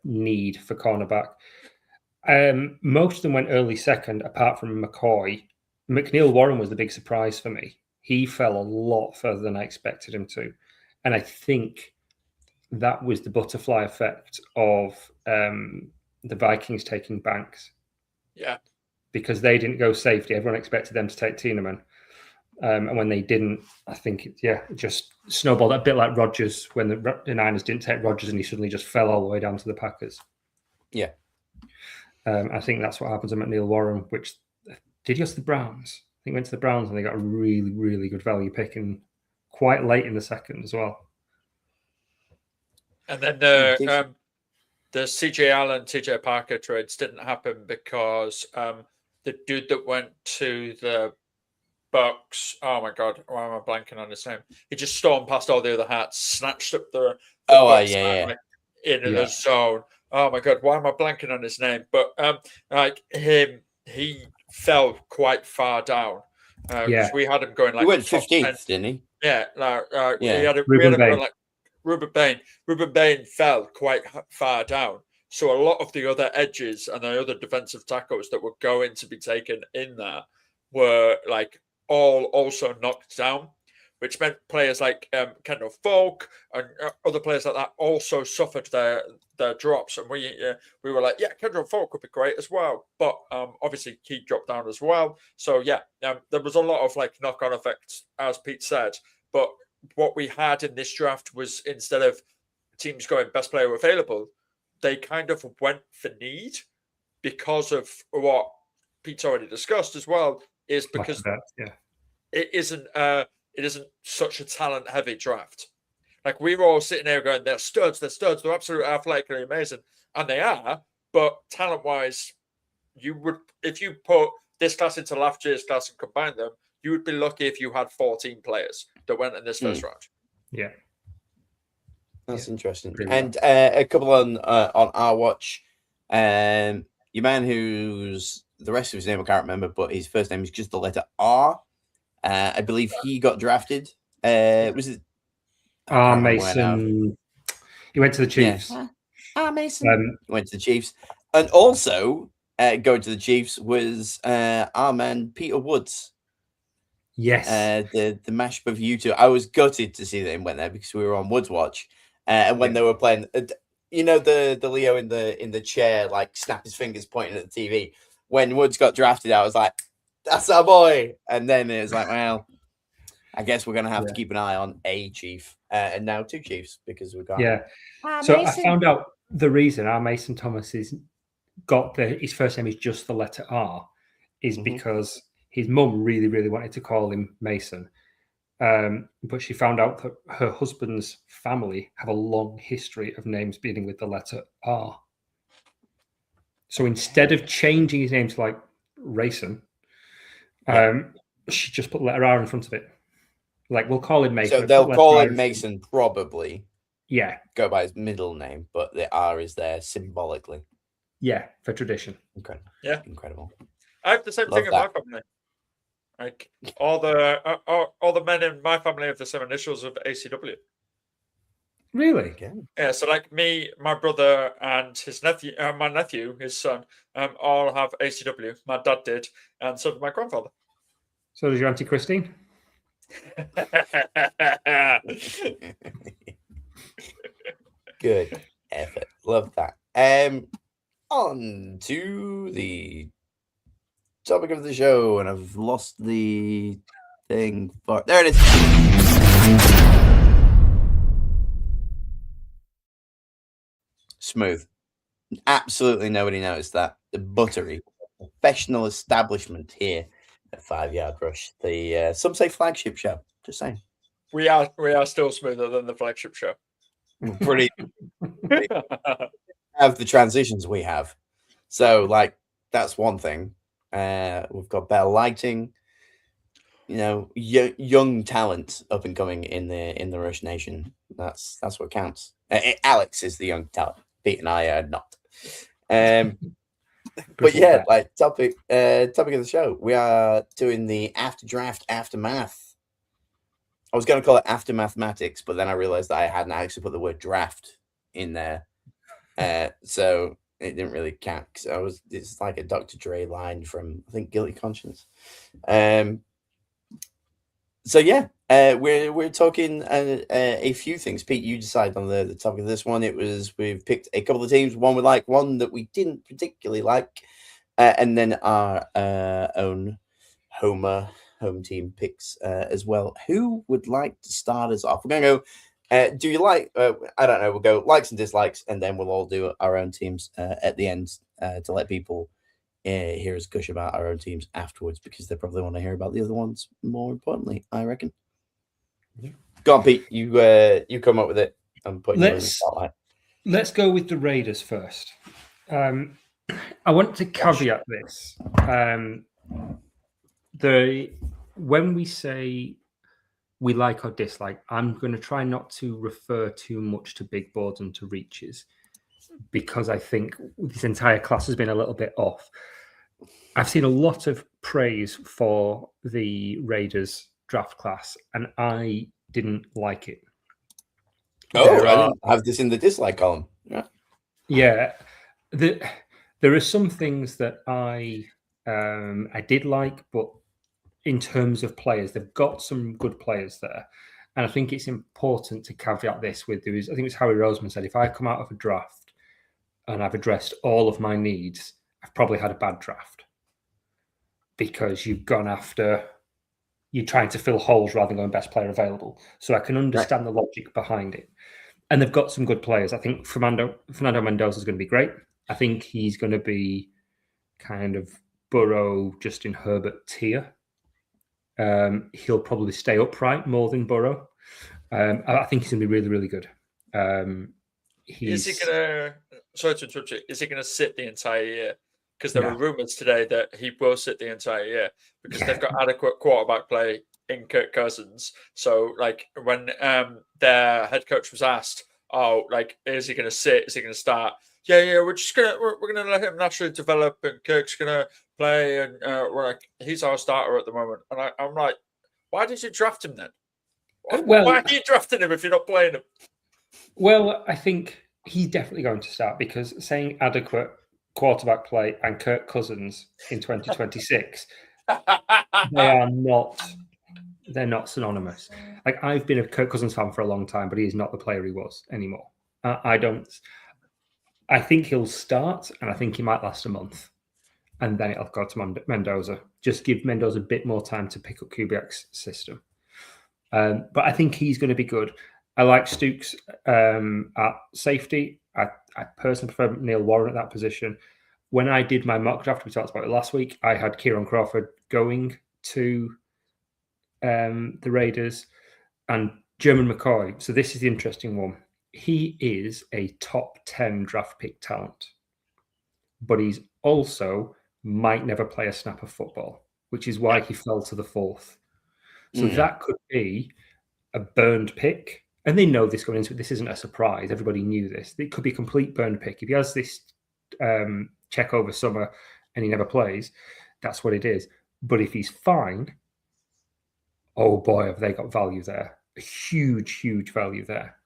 need for cornerback. Most of them went early second, apart from McCoy. McNeil Warren was the big surprise for me. He fell a lot further than I expected him to. And I think that was the butterfly effect of the Vikings taking Banks. Yeah. Because they didn't go safety. Everyone expected them to take Tiedemann. And when they didn't, I think, it just snowballed. A bit like Rodgers when the Niners didn't take Rodgers and he suddenly just fell all the way down to the Packers. Yeah. I think that's what happened to McNeil Warren, which did he go to the Browns? I think went to the Browns and they got a really, really good value pick and quite late in the second as well. And then the CJ Allen, TJ Parker trades didn't happen because the dude that went to the Bucks, oh my God, why am I blanking on his name? He just stormed past all the other hats, snatched up the Bucks hat, in the zone. Oh my God, why am I blanking on his name? But like him, he fell quite far down. We had him going like he went 15th, didn't he? Yeah, we had him going like Ruben Bain. Ruben Bain fell quite far down. So a lot of the other edges and the other defensive tackles that were going to be taken in there were like all also knocked down, which meant players like Kendall Falk and other players like that also suffered their drops. And we were like, yeah, Kendall Falk would be great as well. But obviously he dropped down as well. So yeah, there was a lot of like knock-on effects, as Pete said. But what we had in this draft was, instead of teams going best player available, they kind of went for need because of what Pete's already discussed as well, is because it isn't such a talent heavy draft. Like, we were all sitting there going, they're studs, they're absolutely athletically amazing. And they are, but talent wise, if you put this class into last year's class and combine them, you would be lucky if you had 14 players that went in this first round. Yeah. That's interesting. And a couple on our watch. Your man who's the rest of his name I can't remember, but his first name is just the letter R. I believe he got drafted. Was it Mason? He went to the Chiefs. Mason went to the Chiefs. And also going to the Chiefs was our man Peter Woods. Yes. The mashup of you two. I was gutted to see that he went there because we were on Woods Watch. And when they were playing, the Leo in the chair, like, snap his fingers pointing at the TV. When Woods got drafted, I was like, that's our boy. And then it was like, well, I guess we're going to have to keep an eye on a Chief. And now two Chiefs, because we've got... Yeah. So I found out the reason our Mason Thomas his first name is just the letter R is because his mum really, really wanted to call him Mason. But she found out that her husband's family have a long history of names beginning with the letter R. So instead of changing his name to like Rayson, she just put the letter R in front of it. Like, we'll call him Mason. So they'll call him Mason, probably. Yeah. Go by his middle name, but the R is there symbolically. Yeah, for tradition. Incredible. Yeah. Incredible. I have the same thing in my family. Like, all the men in my family have the same initials of ACW. Really? Yeah. So like me, my brother, and his nephew, my nephew, his son, all have ACW. My dad did, and so did my grandfather. So does your Auntie Christine? Good effort. Love that. On to the topic of the show, and I've lost the thing. There it is. Smooth. Absolutely nobody noticed that. The buttery professional establishment here at 5 Yard Rush, the some say flagship show. Just saying. We are still smoother than the flagship show. Pretty have the transitions we have. So, like, that's one thing. We've got better lighting, young talent up and coming in the Rush Nation. That's what counts. Alex is the young talent. Pete and I are not. But yeah, like topic of the show. We are doing the after draft aftermath. I was going to call it after mathematics, but then I realized that I hadn't actually put the word draft in there, so it didn't really count. Because it's like a Dr. Dre line from, I think, Guilty Conscience. So yeah, we're talking a few things. Pete, you decide on the topic of this one. We've picked a couple of teams, one we like, one that we didn't particularly like, and then our own home team picks as well. Who would like to start us off? We're going to go, do you like, I don't know, we'll go likes and dislikes, and then we'll all do our own teams at the end to let people hear us gush about our own teams afterwards, because they probably want to hear about the other ones more importantly, I reckon. Go on, Pete. You come up with it. I'm putting you in the spotlight. Let's go with the Raiders first. I want to caveat this. When we say we like or dislike, I'm going to try not to refer too much to big boards and to reaches, because I think this entire class has been a little bit off. I've seen a lot of praise for the Raiders draft class, and I didn't like it. I didn't have this in the dislike column. Yeah. There are some things that I did like, but in terms of players, they've got some good players there. And I think it's important to caveat this with, I think it was Harry Roseman said, if I come out of a draft and I've addressed all of my needs, I've probably had a bad draft, because you've gone after, you're trying to fill holes rather than going best player available. So I can understand the logic behind it. And they've got some good players. I think Fernando Mendoza is going to be great. I think he's going to be kind of Burrow, Justin Herbert tier. He'll probably stay upright more than Burrow. I think he's going to be really, really good. Is he going to? Sorry to interrupt you. Is he going to sit the entire year? Because there were rumors today that he will sit the entire year because they've got adequate quarterback play in Kirk Cousins. So, like, when their head coach was asked, "Oh, like, is he going to sit? Is he going to start?" Yeah, we're gonna let him naturally develop, and Kirk's gonna play, and we're like, he's our starter at the moment. And I'm like, why did you draft him then? Why are you drafting him if you're not playing him? Well, I think he's definitely going to start, because saying adequate quarterback play and Kirk Cousins in 2026, they're not synonymous. Like, I've been a Kirk Cousins fan for a long time, but he is not the player he was anymore. I think he'll start, and I think he might last a month, and then it'll go to Mendoza. Just give Mendoza a bit more time to pick up Kubiak's system. But I think he's going to be good. I like Stooks at safety. I personally prefer Neil Warren at that position. When I did my mock draft, we talked about it last week, I had Kieran Crawford going to the Raiders and German McCoy. So this is the interesting one. He is a top 10 draft pick talent, but he's also might never play a snap of football, which is why he fell to the 4th. So that could be a burned pick. And they know this going into it. This isn't a surprise. Everybody knew this. It could be a complete burned pick. If he has this check over summer and he never plays, that's what it is. But if he's fine, oh boy, have they got value there. A huge, huge value there.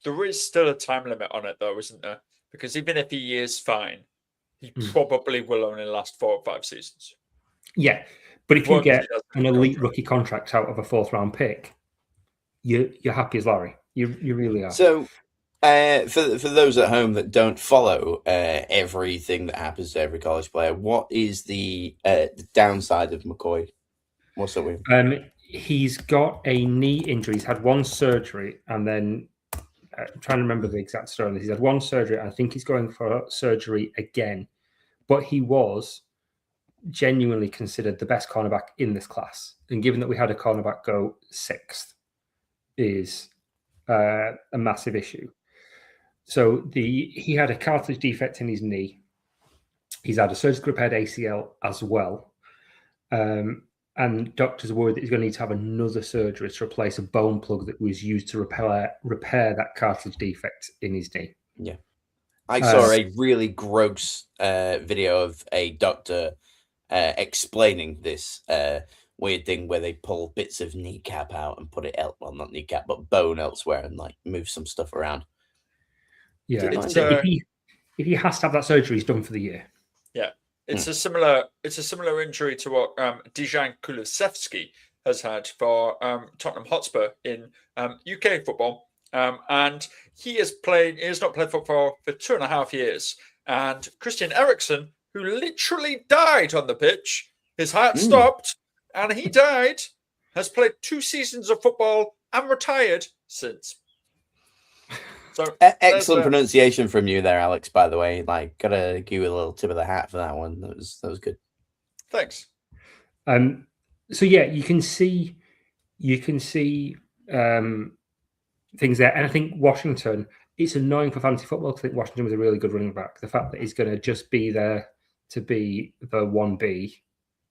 There is still a time limit on it, though, isn't there? Because even if he is fine, he probably will only last 4 or 5 seasons. Yeah, but if you get an elite rookie contract out of a 4th-round pick, you're happy as Larry. You really are. So, for those at home that don't follow everything that happens to every college player, what is the downside of McCoy? What's up with him? He's got a knee injury. He's had one surgery, and then I'm trying to remember the exact story on this. He's had one surgery, and I think he's going for surgery again. But he was genuinely considered the best cornerback in this class. And given that we had a cornerback go 6th is a massive issue. So he had a cartilage defect in his knee. He's had a surgically repaired ACL as well. And doctors are worried that he's going to need to have another surgery to replace a bone plug that was used to repair that cartilage defect in his knee. Yeah. I saw a really gross video of a doctor explaining this weird thing where they pull bits of kneecap out and put it not kneecap, but bone elsewhere, and like move some stuff around. Yeah. If he has to have that surgery, he's done for the year. Yeah. It's a similar injury to what Dejan Kulusevski has had for Tottenham Hotspur in UK football, and he has not played football for 2.5 years. And Christian Eriksen, who literally died on the pitch, his heart stopped, and he died, has played 2 seasons of football and retired since. So excellent pronunciation from you there, Alex, by the way. Like, gotta give you a little tip of the hat for that one. That was good. Thanks. So yeah, you can see things there. And I think Washington, it's annoying for fantasy football because I think Washington was a really good running back. The fact that he's going to just be there to be the 1B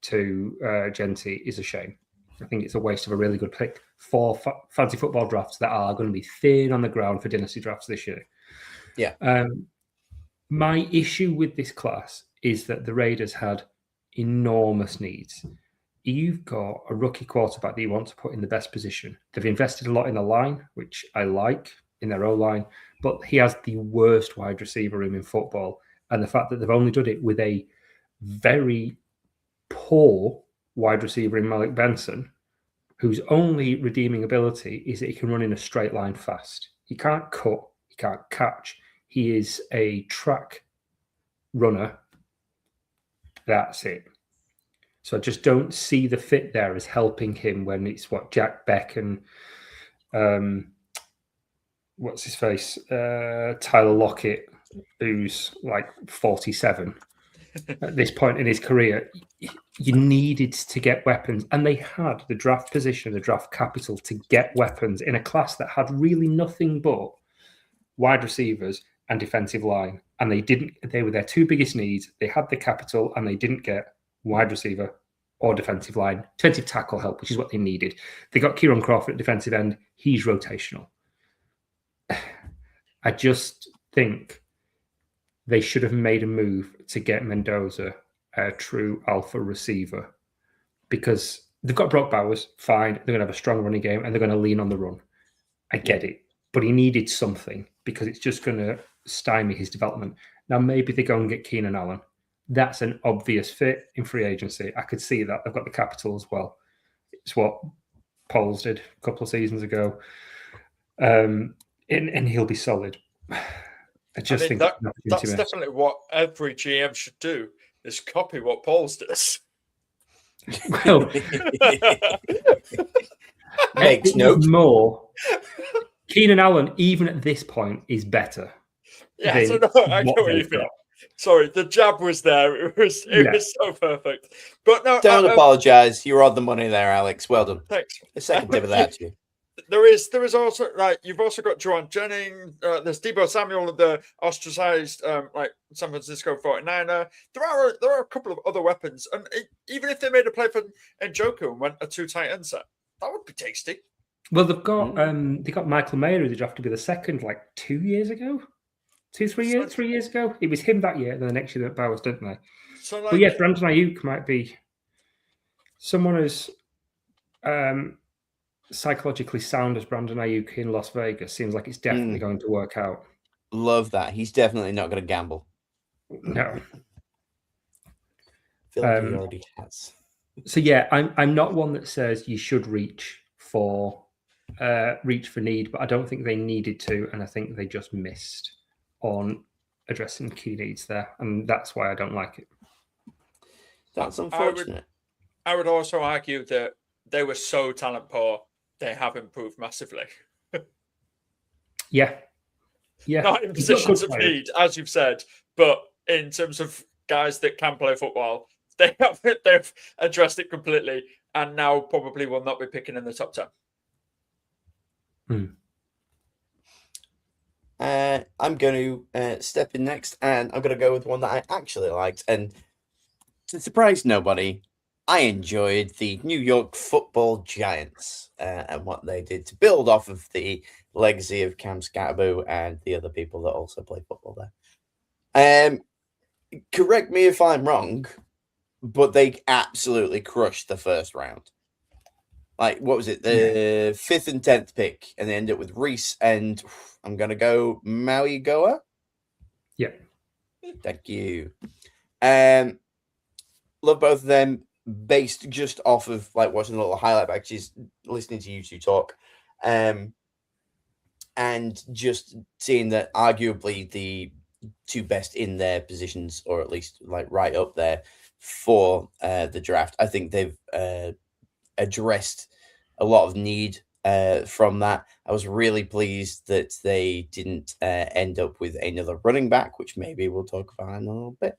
to Gentry is a shame. I think it's a waste of a really good pick for fantasy football drafts that are going to be thin on the ground for dynasty drafts this year. Yeah. My issue with this class is that the Raiders had enormous needs. You've got a rookie quarterback that you want to put in the best position. They've invested a lot in the line, which I like, in their O-line, but he has the worst wide receiver room in football. And the fact that they've only done it with a very poor wide receiver in Malik Benson, whose only redeeming ability is that he can run in a straight line fast. He can't cut, he can't catch. He is a track runner. That's it. So I just don't see the fit there as helping him when it's Jack Beck and what's his face? Tyler Lockett, who's like 47 at this point in his career. You needed to get weapons, and they had the draft position, the draft capital to get weapons in a class that had really nothing but wide receivers and defensive line. And they didn't, they were their two biggest needs. They had the capital and they didn't get wide receiver or defensive line, defensive tackle help, which is what they needed. They got Kieran Crawford at defensive end. He's rotational. I just think they should have made a move to get Mendoza a true alpha receiver, because they've got Brock Bowers, fine. They're going to have a strong running game and they're going to lean on the run. I get it. But he needed something because it's just going to stymie his development. Now, maybe they go and get Keenan Allen. That's an obvious fit in free agency. I could see that. They've got the capital as well. It's what Poles did a couple of seasons ago. And he'll be solid. I think that's definitely what every GM should do, is copy what Poles does. Well, makes note more. Keenan Allen, even at this point, is better. Yeah, so no, I get what you mean. Sorry, the jab was there. It was so perfect. But no, don't apologize. You were on the money there, Alex. Well done. Thanks. A second tip of that to you. There is also, like, you've also got Juwan Jennings. There's Deebo Samuel, the ostracized San Francisco 49er. There are a couple of other weapons, and even if they made a play for Njoku and went a 2 tight end set, that would be tasty. Well, they've got Michael Mayer, who they drafted to be the second, like 2 years ago, 3 years ago. It was him that year, and then the next year that Bowers, didn't they? So, but yeah, Brandon Ayuk might be someone who's psychologically sound as Brandon Ayuk in Las Vegas. Seems like it's definitely going to work out. Love that. He's definitely not going to gamble. No. Feel like he already has. So yeah, I'm not one that says you should reach for need, but I don't think they needed to, and I think they just missed on addressing key needs there, and that's why I don't like it. That's unfortunate. I would also argue that they were so talent poor, they have improved massively. Yeah. Not in positions of need, as you've said, but in terms of guys that can play football, they've addressed it completely, and now probably will not be picking in the top 10. I'm going to step in next, and I'm going to go with one that I actually liked. And to surprise nobody, I enjoyed the New York Football Giants and what they did to build off of the legacy of Cam Scatterboo and the other people that also play football there. Correct me if I'm wrong, but they absolutely crushed the first round. Like, what was it? The 5th and 10th pick, and they ended up with Reese and I'm going to go Maui Goa. Yeah. Thank you. Love both of them, based just off of like watching a little highlight back, just listening to you two talk. And just seeing that arguably the two best in their positions, or at least like right up there for the draft. I think they've addressed a lot of need from that. I was really pleased that they didn't end up with another running back, which maybe we'll talk about in a little bit.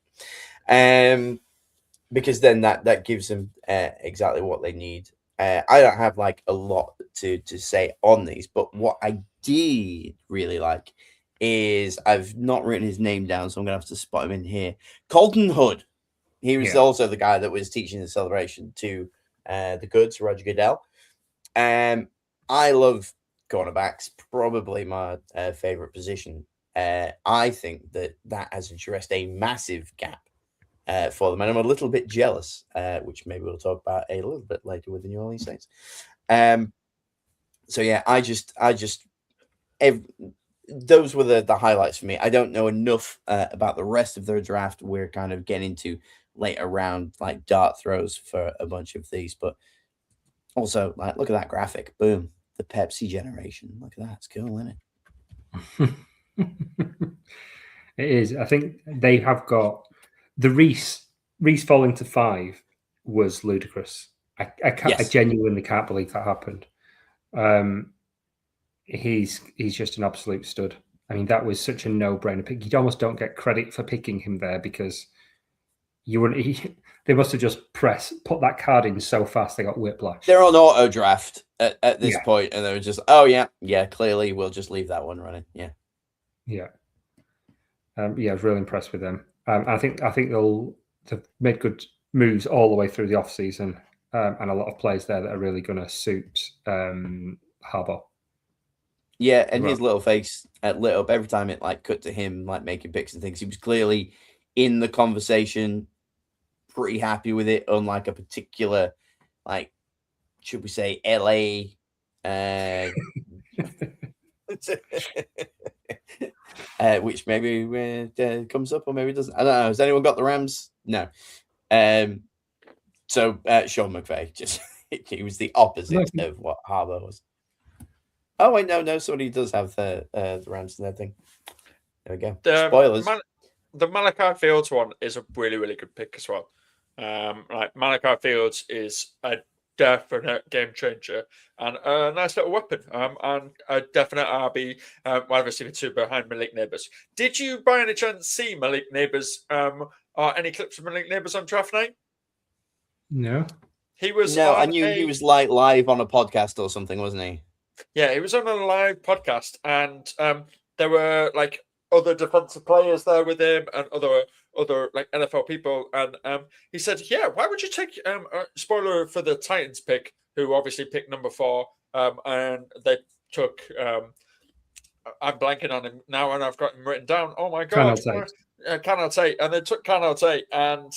Because then that gives them exactly what they need. I don't have like a lot to say on these, but what I did really like is, I've not written his name down, so I'm going to have to spot him in here. Colton Hood. He was also the guy that was teaching the celebration to the Goods, Roger Goodell. I love cornerbacks, probably my favorite position. I think that has addressed a massive gap for them, and I'm a little bit jealous, which maybe we'll talk about a little bit later with the New Orleans Saints. So yeah, those were the highlights for me. I don't know enough about the rest of their draft. We're kind of getting into later round like dart throws for a bunch of these, but also like look at that graphic. Boom, the Pepsi generation. Look at that, it's cool, isn't it? It is. I think they have got the Reese falling to 5 was ludicrous. I genuinely can't believe that happened. He's just an absolute stud. I mean, that was such a no-brainer pick. You almost don't get credit for picking him there because you wouldn't. They must have just put that card in so fast they got whiplash. They're on auto draft at this point, and they were just, oh yeah, clearly we'll just leave that one running. Yeah. I was really impressed with them. I think they've made good moves all the way through the off season, and a lot of players there that are really going to suit Harbaugh. Yeah, and his little face lit up every time it like cut to him like making picks and things. He was clearly in the conversation, pretty happy with it, unlike a particular, like, should we say, LA which maybe comes up or maybe doesn't. I don't know. Has anyone got the Rams? No. So Sean McVay, just he was the opposite of what Harbaugh was. Oh wait, no, somebody does have the Rams in their thing. There we go. Spoilers. The Malachi Fields one is a really, really good pick as well. Like Malachi Fields is a definite game changer and a nice little weapon, and a definite RB wide receiver 2 behind Malik Neighbors. Did you by any chance see Malik Neighbors or any clips of Malik Neighbors on draft night? No. He was. No, I knew he was like live on a podcast or something, wasn't he? Yeah, he was on a live podcast, and there were like other defensive players there with him and other like NFL people, and he said, "Yeah, why would you take spoiler for the Titans pick, who obviously picked number 4, and they took I'm blanking on him now, and I've got him written down. Oh my god, Canal Tate, and they took Canal Tate, and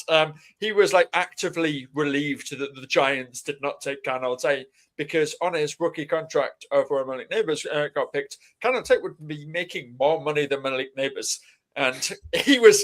he was like actively relieved that the Giants did not take Canal Tate because on his rookie contract over Malik Neighbors got picked, Canal Tate would be making more money than Malik Neighbors. And he was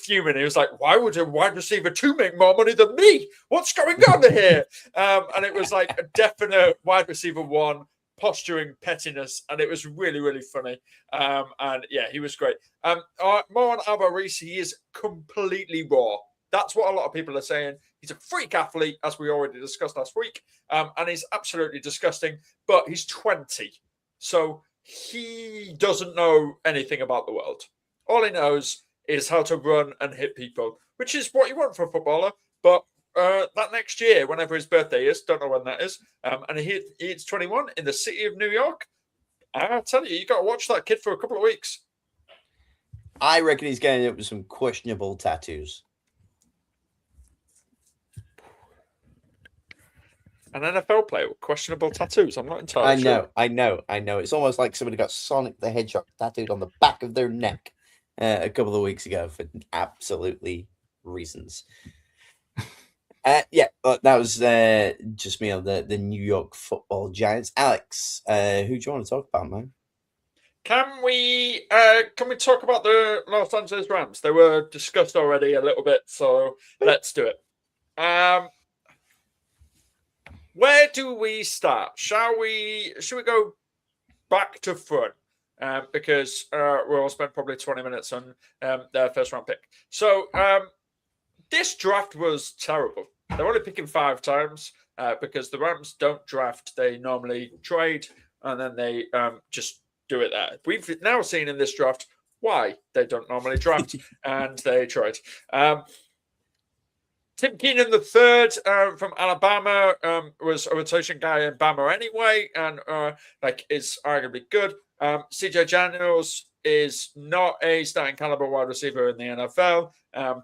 fuming. He was like, "Why would a wide receiver 2 make more money than me? What's going on here?" And it was like a definite wide receiver 1 posturing pettiness, and it was really, really funny. And yeah, he was great. More on Alvaro Reese, he is completely raw. That's what a lot of people are saying. He's a freak athlete, as we already discussed last week, and he's absolutely disgusting. But he's 20, so he doesn't know anything about the world. All he knows is how to run and hit people, which is what you want for a footballer. But that next year, whenever his birthday is, don't know when that is, and he's 21 in the city of New York, I tell you, you got to watch that kid for a couple of weeks. I reckon he's getting up with some questionable tattoos. An NFL player with questionable tattoos. I'm not entirely sure. I know. It's almost like somebody got Sonic the Hedgehog tattooed on the back of their neck a couple of weeks ago for absolutely reasons. Yeah, that was just me on the New York Football Giants. Alex, who do you want to talk about, man? Can we talk about the Los Angeles Rams? They were discussed already a little bit, so let's do it. Where do we start? Should we go back to front? Because we'll spend probably 20 minutes on their first round pick. So this draft was terrible. They're only picking 5 times because the Rams don't draft. They normally trade and then they just do it there. We've now seen in this draft why they don't normally draft and they trade. Tim Keenan III from Alabama was a rotation guy in Bama anyway, and is arguably good. CJ Daniels is not a starting caliber wide receiver in the NFL.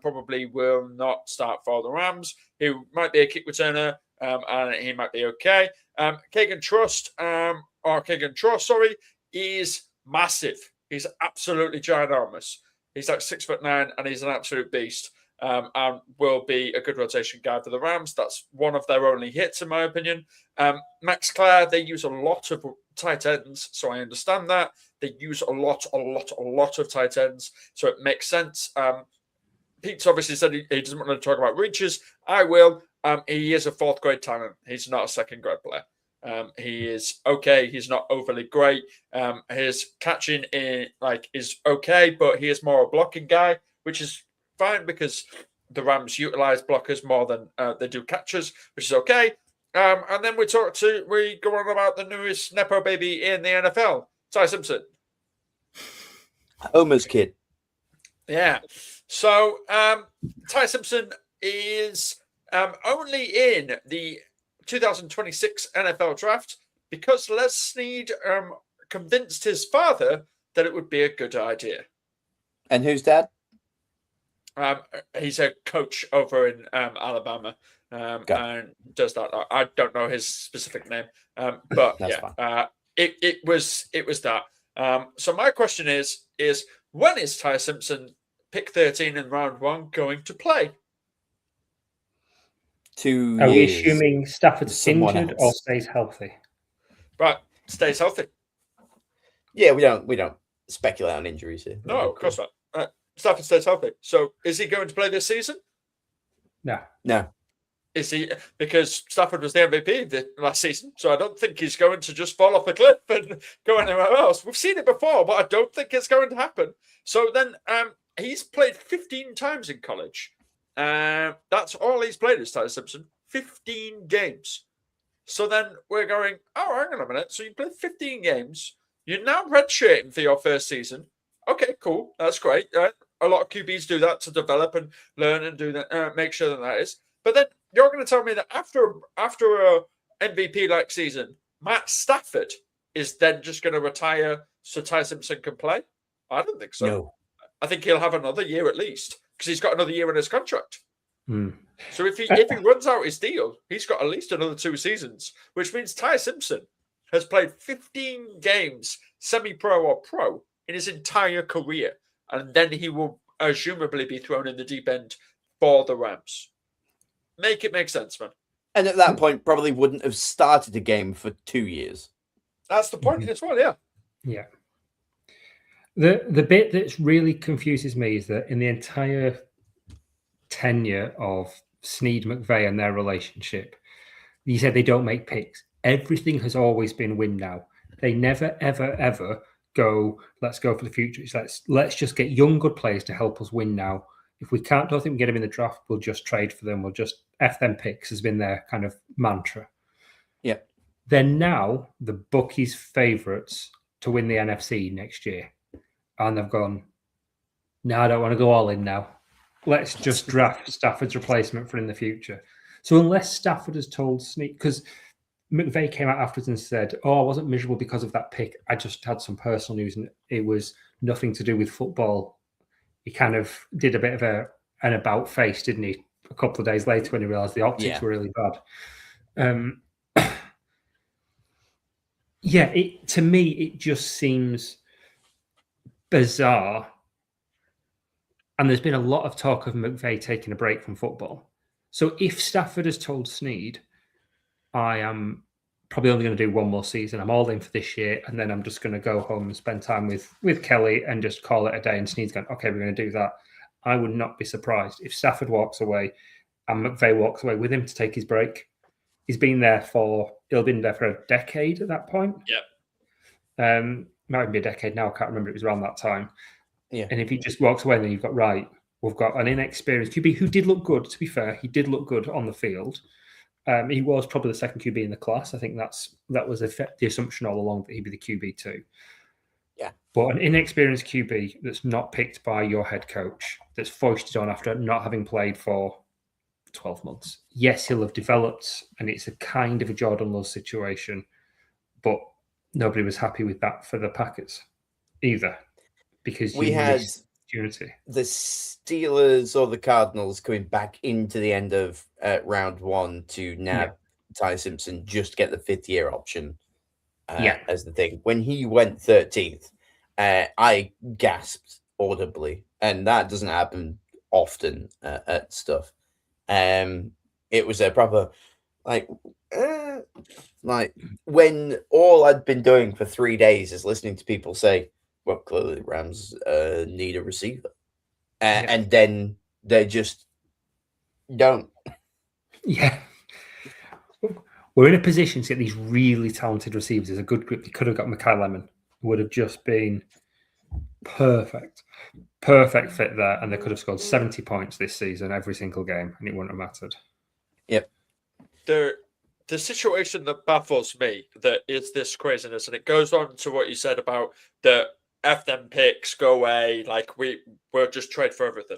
Probably will not start for the Rams. He might be a kick returner, and he might be okay. Keegan Truss, is massive. He's absolutely ginormous. He's like 6'9", and he's an absolute beast. And will be a good rotation guy for the Rams. That's one of their only hits, in my opinion. Max Clare, they use a lot of tight ends, so I understand that. They use a lot of tight ends, so it makes sense. Pete's obviously said he doesn't want to talk about reaches. I will. He is a fourth grade talent. He's not a second grade player. He is okay. He's not overly great. His catching is okay, but he is more a blocking guy, which is fine because the Rams utilize blockers more than they do catchers, which is okay. And then we go on about the newest Nepo baby in the NFL, Ty Simpson. Homer's kid. Yeah. So Ty Simpson is only in the 2026 NFL draft because Les Snead convinced his father that it would be a good idea. And who's dad? He's a coach over in Alabama, and does that. I don't know his specific name, but yeah, it was that. So my question is when is Ty Simpson, pick 13 in round 1, going to play? 2 years. Are we assuming Stafford's injured or stays healthy? Right, stays healthy. Yeah, we don't speculate on injuries here. No, of course not. Stafford stays healthy. So is he going to play this season? No. Is he? Because Stafford was the MVP last season, so I don't think he's going to just fall off a cliff and go anywhere else. We've seen it before, but I don't think it's going to happen. So then he's played 15 times in college. That's all he's played is Ty Simpson. 15 games. So then we're going, oh, hang on a minute. So you played 15 games. You're now redshirting for your first season. Okay, cool. That's great. A lot of QBs do that to develop and learn and do that, make sure that is. But then you're going to tell me that after a MVP-like season, Matt Stafford is then just going to retire so Ty Simpson can play? I don't think so. No. I think he'll have another year at least because he's got another year in his contract. So if he runs out his deal, he's got at least another 2 seasons, which means Ty Simpson has played 15 games, semi-pro or pro, in his entire career. And then he will presumably be thrown in the deep end for the Rams. Make it make sense, man. And at that point, probably wouldn't have started a game for 2 years. That's the point as well, yeah. Yeah. The bit that really confuses me is that in the entire tenure of Snead McVay and their relationship, you said they don't make picks. Everything has always been win now. They never, ever, ever go, let's go for the future. It's let's just get young, good players to help us win now. If we don't think we can get them in the draft, we'll just trade for them. We'll just F them picks has been their kind of mantra. Yeah. They're now the bookies' favourites to win the NFC next year. And they've gone, no, I don't want to go all in now. Let's just draft Stafford's replacement for in the future. So unless Stafford has told Snead, because McVay came out afterwards and said, I wasn't miserable because of that pick. I just had some personal news and it was nothing to do with football. He kind of did a bit of an about face, didn't he? A couple of days later when he realised the optics were really bad. To me, it just seems bizarre. And there's been a lot of talk of McVay taking a break from football. So if Stafford has told Snead, I am probably only going to do one more season. I'm all in for this year, and then I'm just going to go home and spend time with Kelly and just call it a day. And Snead's going, okay, we're going to do that. I would not be surprised if Stafford walks away and McVay walks away with him to take his break. He's been there he'll been there for a decade at that point. Yeah. Might even be a decade now. I can't remember. It was around that time. Yeah. And if he just walks away, then you've got, we've got an inexperienced QB who did look good, to be fair. He did look good on the field. He was probably the second QB in the class. I think that was the assumption all along that he'd be the QB2. Yeah. But an inexperienced QB that's not picked by your head coach, that's foisted on after not having played for 12 months. Yes, he'll have developed, and it's a kind of a Jordan Love situation. But nobody was happy with that for the Packers either, because we had opportunity. The Steelers or the Cardinals coming back into the end of round one to nab Ty Simpson, just get the 5th-year option as the thing. When he went 13th, I gasped audibly, and that doesn't happen often at stuff. It was a proper like when all I'd been doing for 3 days is listening to people say, well, clearly the Rams need a receiver. And then they just don't. Yeah. We're in a position to get these really talented receivers. There's a good group. They could have got Mekhi Lemon. Would have just been perfect fit there. And they could have scored 70 points this season, every single game, and it wouldn't have mattered. Yep. The situation that baffles me that is this craziness, and it goes on to what you said about the F them picks, go away, like we'll just trade for everything.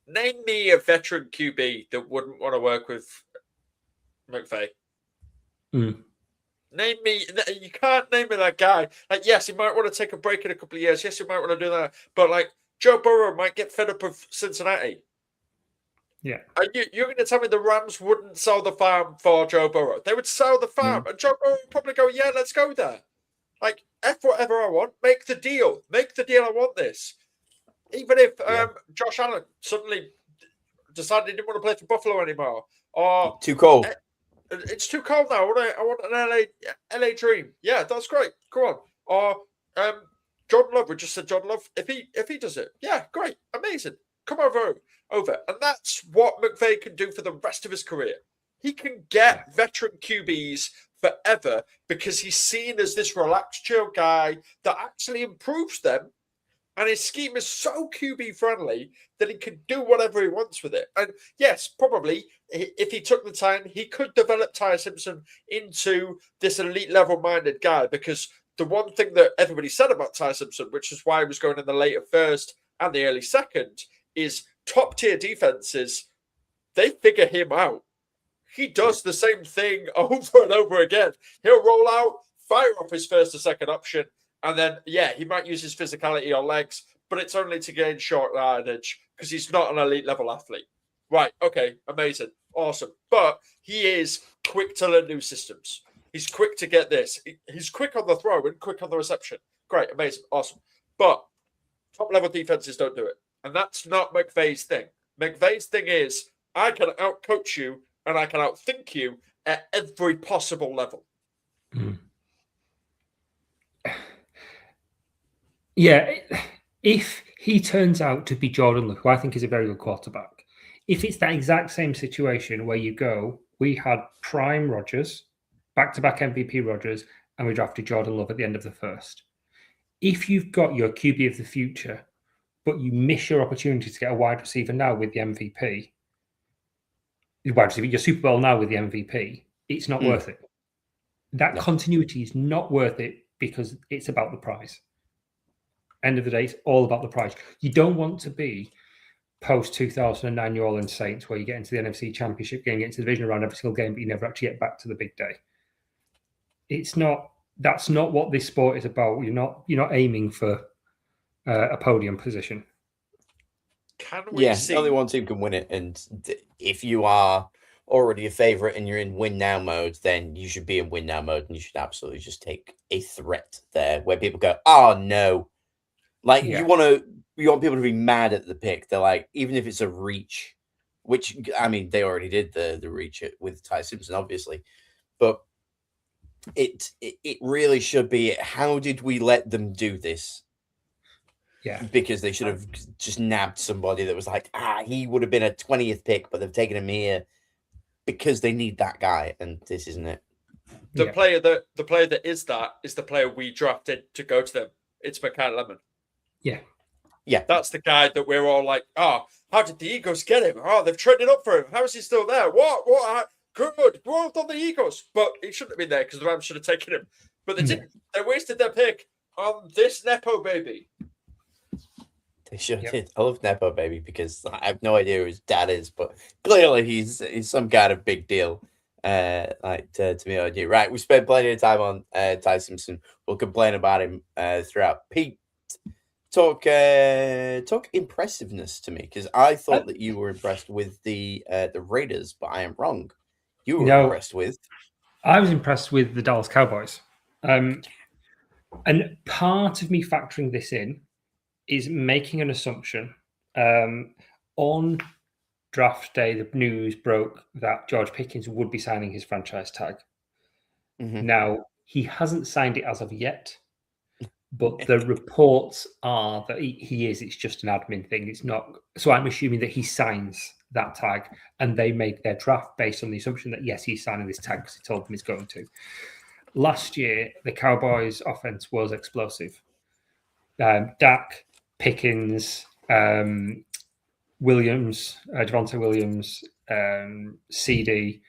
Name me a veteran QB that wouldn't want to work with McVay. Name me. You can't name me that guy. Like, yes, he might want to take a break in a couple of years. Yes, he might want to do that. But like, Joe Burrow might get fed up of Cincinnati. Yeah. You're going to tell me the Rams wouldn't sell the farm for Joe Burrow? They would sell the farm, and Joe Burrow would probably go, "Yeah, let's go there." Like, F whatever I want. Make the deal. Make the deal. I want this. Even if Josh Allen suddenly decided he didn't want to play for Buffalo anymore, or too cold. It's too cold now. I want an LA dream. Yeah, that's great. Go on. Or Jordan Love. We just said Jordan Love. If he does it, yeah, great, amazing. Come over. And that's what McVay can do for the rest of his career. He can get veteran QBs forever because he's seen as this relaxed, chill guy that actually improves them. And his scheme is so QB friendly that he can do whatever he wants with it. And yes, probably if he took the time, he could develop Ty Simpson into this elite level minded guy, because the one thing that everybody said about Ty Simpson, which is why he was going in the later first and the early second, is top tier defenses, they figure him out. He does the same thing over and over again. He'll roll out, fire off his first or second option, and then, he might use his physicality or legs, but it's only to gain short yardage because he's not an elite level athlete. Right, okay, amazing, awesome. But he is quick to learn new systems. He's quick to get this. He's quick on the throw and quick on the reception. Great, amazing, awesome. But top-level defenses don't do it. And that's not McVay's thing. McVay's thing is, I can out-coach you and I can outthink you at every possible level. Yeah, if he turns out to be Jordan Love, who I think is a very good quarterback, if it's that exact same situation where you go, we had prime Rodgers, back-to-back MVP Rodgers, and we drafted Jordan Love at the end of the first. If you've got your QB of the future, but you miss your opportunity to get a wide receiver now with the MVP, your Super Bowl now with the MVP, it's not worth it. That continuity is not worth it because it's about the prize. End of the day, it's all about the prize. You don't want to be post-2009 New Orleans Saints where you get into the NFC Championship game, get into the division round every single game, but you never actually get back to the big day. That's not what this sport is about. You're not aiming for a podium position. Only one team can win it, and if you are already a favorite and you're in win now mode, then you should be in win now mode, and you should absolutely just take a threat there where people go, "Oh no!" Like you want people to be mad at the pick. They're like, even if it's a reach, which I mean, they already did the reach with Ty Simpson, obviously, but it really should be, how did we let them do this? Yeah, because they should have just nabbed somebody that was like, he would have been a 20th pick, but they've taken him here because they need that guy, and this isn't it. The player that is the player we drafted to go to them. It's Mekhi Lemon. Yeah, that's the guy that we're all like, how did the Eagles get him? They've traded up for him. How is he still there? What? Good, well done, the Eagles. But he shouldn't have been there because the Rams should have taken him. But they didn't. They wasted their pick on this Nepo baby. They sure did. I love Nepo baby because I have no idea who his dad is, but clearly he's some kind of big deal. to me or you. Right, we spent plenty of time on Ty Simpson. We'll complain about him throughout. Pete, talk impressiveness to me, because I thought that you were impressed with the Raiders, but I am wrong. You were impressed with. I was impressed with the Dallas Cowboys. And part of me factoring this in is making an assumption. On draft day, the news broke that George Pickens would be signing his franchise tag. Mm-hmm. Now, he hasn't signed it as of yet, but the reports are that he is. It's just an admin thing. It's not. So I'm assuming that he signs that tag, and they make their draft based on the assumption that, yes, he's signing this tag because he told them he's going to. Last year, the Cowboys' offense was explosive. Dak, Pickens, Williams, Javonte Williams, CD,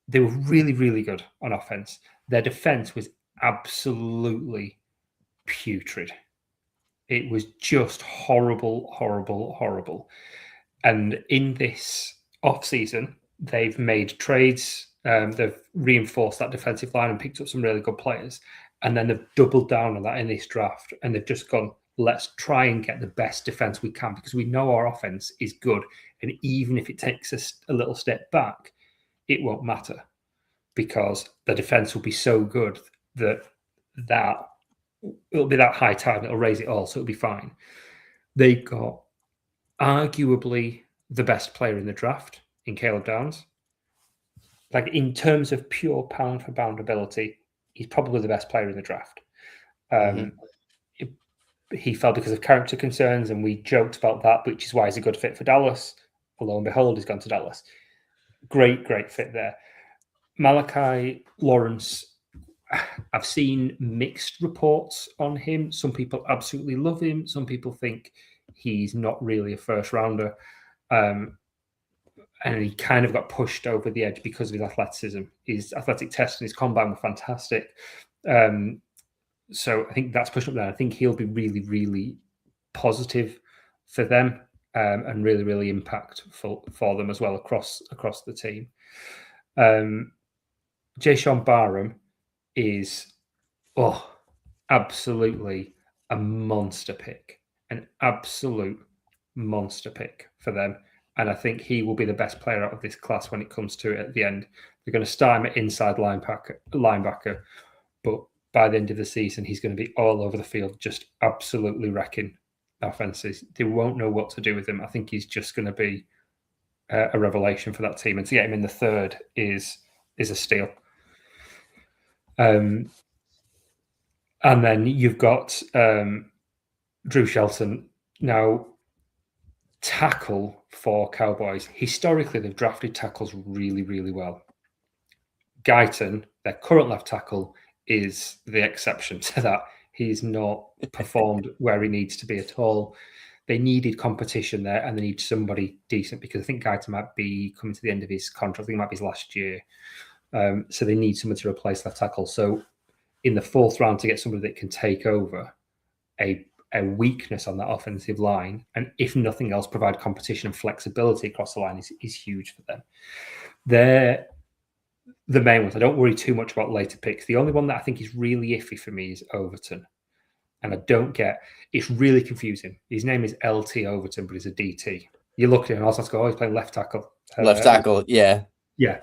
they were really, really good on offense. Their defense was absolutely putrid. It was just horrible, horrible, horrible. And in this offseason, they've made trades. They've reinforced that defensive line and picked up some really good players. And then they've doubled down on that in this draft. And they've just gone, let's try and get the best defense we can, because we know our offense is good. And even if it takes us a little step back, it won't matter, because the defense will be so good that it'll be that high tide and it'll raise it all. So it'll be fine. They got arguably the best player in the draft in Caleb Downs. Like, in terms of pure pound for pound ability, he's probably the best player in the draft. He fell because of character concerns, and we joked about that, which is why he's a good fit for Dallas. Lo and behold, he's gone to Dallas. Great fit there. Malachi Lawrence, I've seen mixed reports on him. Some people absolutely love him. Some people think he's not really a first rounder. And he kind of got pushed over the edge because of his athleticism. His athletic test and his combine were fantastic. So I think that's pushed up there. I think he'll be really, really positive for them, and really, really impactful for them as well across the team. Jayshawn Barham is absolutely a monster pick, an absolute monster pick for them. And I think he will be the best player out of this class when it comes to it at the end. They're going to start him at inside linebacker, but by the end of the season, he's going to be all over the field, just absolutely wrecking offenses. They won't know what to do with him. I think he's just going to be a revelation for that team. And to get him in the third is a steal. And then you've got Drew Shelton. Now, tackle for Cowboys. Historically, they've drafted tackles really, really well. Guyton, their current left tackle, is the exception to that. He's not performed where he needs to be at all. They needed competition there, and they need somebody decent, because I think Guyton might be coming to the end of his contract. I think it might be his last year. So they need someone to replace left tackle. So in the fourth round, to get somebody that can take over a weakness on that offensive line, and if nothing else, provide competition and flexibility across the line is huge for them. They're the main ones. I don't worry too much about later picks. The only one that I think is really iffy for me is Overton. And I don't get, it's really confusing. His name is LT Overton, but he's a DT. You look at him, I was like, he's playing left tackle. Left tackle, yeah. Yeah.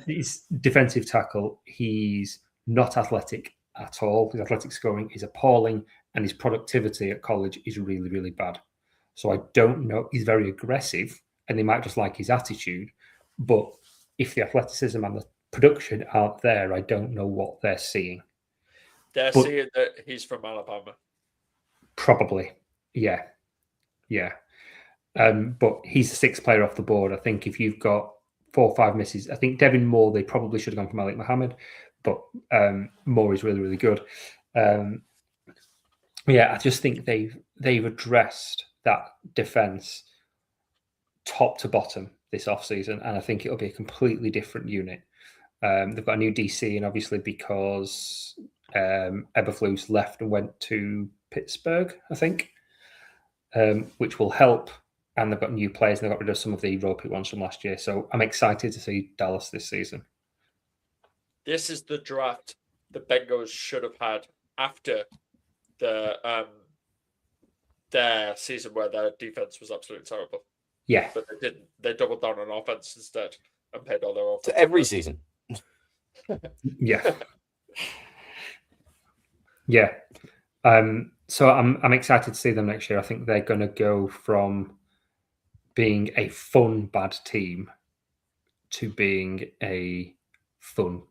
He's defensive tackle. He's not athletic at all. His athletic scoring is appalling, and his productivity at college is really, really bad. So I don't know. He's very aggressive, and they might just like his attitude. But if the athleticism and the production aren't there, I don't know what they're seeing. They're seeing that he's from Alabama. Probably. Yeah. But he's the sixth player off the board. I think if you've got 4 or 5 misses, I think Devin Moore, they probably should have gone for Malik Muhammad, but Moore is really, really good. I just think they've addressed that defense top to bottom this offseason, and I think it'll be a completely different unit. They've got a new DC, and obviously because Eberflus left and went to Pittsburgh, I think, which will help and they've got new players, and they've got rid of some of the role pick ones from last year. So I'm excited to see Dallas this season. This is the draft the Bengals should have had after their season where their defense was absolutely terrible. Yeah. But they didn't. They doubled down on offense instead and paid all their offense. To every season. Yeah. Yeah. So I'm excited to see them next year. I think they're going to go from being a fun bad team to being a fun,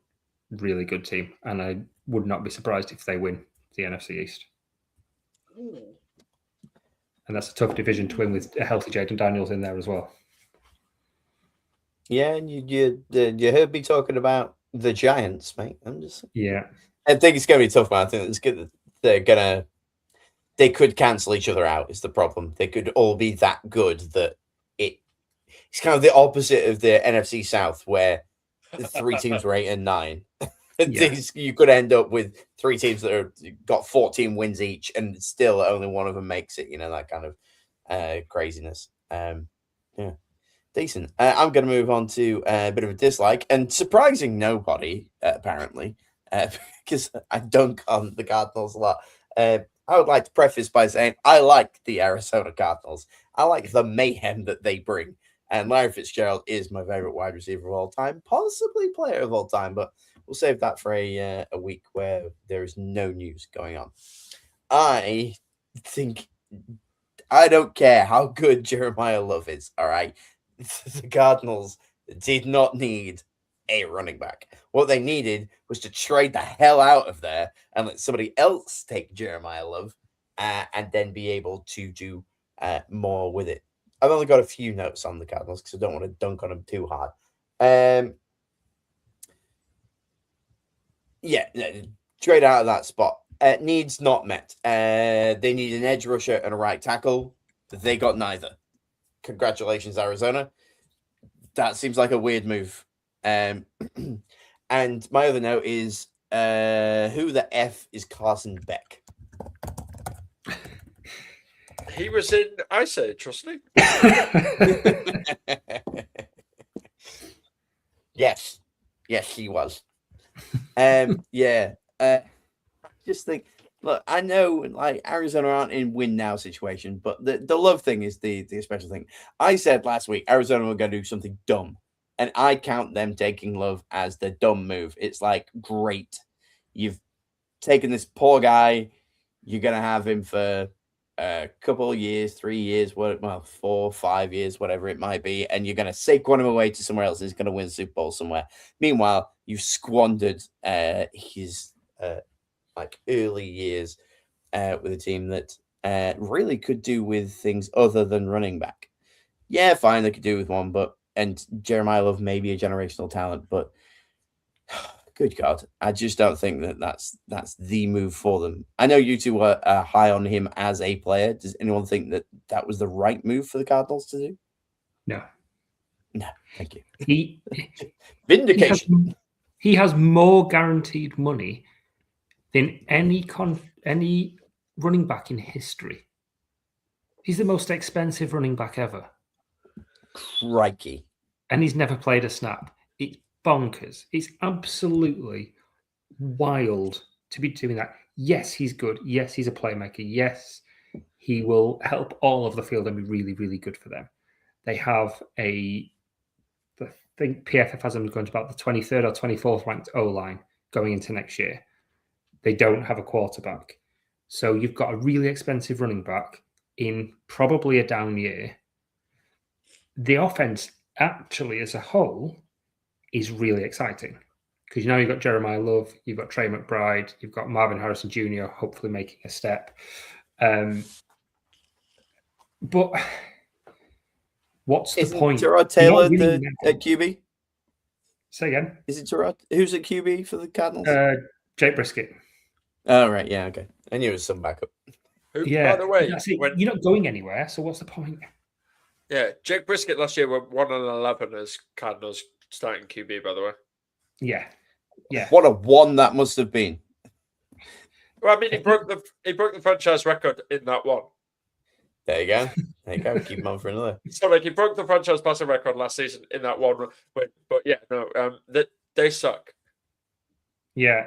really good team. And I would not be surprised if they win the NFC East. And that's a tough division to win with a healthy Jaden Daniels in there as well. Yeah, and you heard me talking about the Giants, mate. I think it's going to be tough, man. I think it's good that they could cancel each other out is the problem. They could all be that good that it's kind of the opposite of the NFC South where the 3 teams were 8 and 9. You could end up with 3 teams that are got 14 wins each and still only one of them makes it, that kind of craziness. Yeah, decent. I'm going to move on to a bit of a dislike and surprising nobody, apparently, because I dunk on the Cardinals a lot. I would like to preface by saying I like the Arizona Cardinals. I like the mayhem that they bring. And Larry Fitzgerald is my favorite wide receiver of all time, possibly player of all time, but we'll save that for a week where there is no news going on. I think I don't care how good Jeremiah Love is, all right? The Cardinals did not need a running back. What they needed was to trade the hell out of there and let somebody else take Jeremiah Love and then be able to do more with it. I've only got a few notes on the Cardinals because I don't want to dunk on them too hard. Trade out of that spot. Needs not met. They need an edge rusher and a right tackle. They got neither. Congratulations, Arizona. That seems like a weird move. And my other note is, who the F is Carson Beck? He was in Ice Age, wasn't he? Yes, he was. Just think, look, I know like Arizona aren't in win now situation, but the Love thing is the special thing. I said last week Arizona were going to do something dumb, and I count them taking Love as the dumb move. It's like, great, you've taken this poor guy, you're going to have him for a couple of years, 3 years, 4, 5 years, whatever it might be, and you're going to Saquon him away to somewhere else. He's going to win the Super Bowl somewhere. Meanwhile, you've squandered his early years with a team that really could do with things other than running back. Yeah, fine, they could do with one, and Jeremiah Love may be a generational talent, but good God, I just don't think that's the move for them. I know you two were high on him as a player. Does anyone think that was the right move for the Cardinals to do? No, thank you. Vindication. He has more guaranteed money than any running back in history. He's the most expensive running back ever. Crikey. And he's never played a snap. It's bonkers. It's absolutely wild to be doing that. Yes, he's good. Yes, he's a playmaker. Yes, he will help all of the field and be really, really good for them. They have I think PFF has them going to about the 23rd or 24th ranked O-line going into next year. They don't have a quarterback. So you've got a really expensive running back in probably a down year. The offense actually as a whole is really exciting because you've got Jeremiah Love, you've got Trey McBride, you've got Marvin Harrison Jr. hopefully making a step. But what's the point? Tyrod Taylor at QB? Say again. Is it Tyrod? Who's at QB for the Cardinals? Jake Brisket. Oh, right. Yeah, okay. I knew it was some backup. By the way, you're not going anywhere, so what's the point? Yeah, Jake Brisket last year went 1-11 as Cardinals starting QB, by the way. Yeah. What a one that must have been. Well, I mean, he broke the franchise record in that one. There you go. There you go. Keep him on for another. So like he broke the franchise passing record last season in that one. But yeah, no, they suck. Yeah.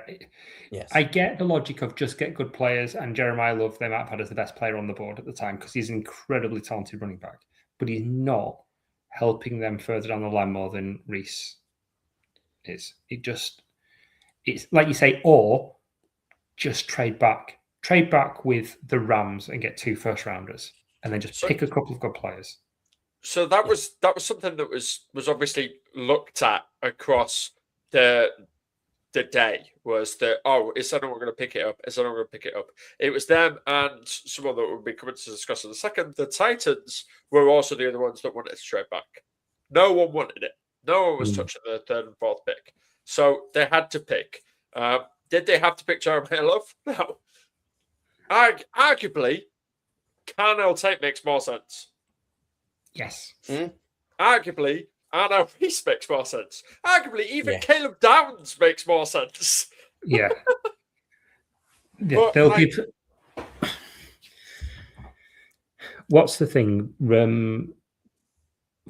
Yes. I get the logic of just get good players, and Jeremiah Love, they might have had as the best player on the board at the time because he's an incredibly talented running back, but he's not helping them further down the line more than Reese is. It's like you say, or just trade back with the Rams and get 2 first-rounders, and then just pick a couple of good players. So that was something that was obviously looked at across the day, was that, is anyone going to pick it up? Is anyone going to pick it up? It was them and someone that we'll be coming to discuss in a second. The Titans were also the other ones that wanted to trade back. No one wanted it. No one was touching the 3rd and 4th pick. So they had to pick. Did they have to pick Jeremiah Love? No. Arguably, Carnell Tate makes more sense. Yes. Arguably, Arno Reese makes more sense. Arguably, even Caleb Downs makes more sense. Yeah. There'll be... What's the thing?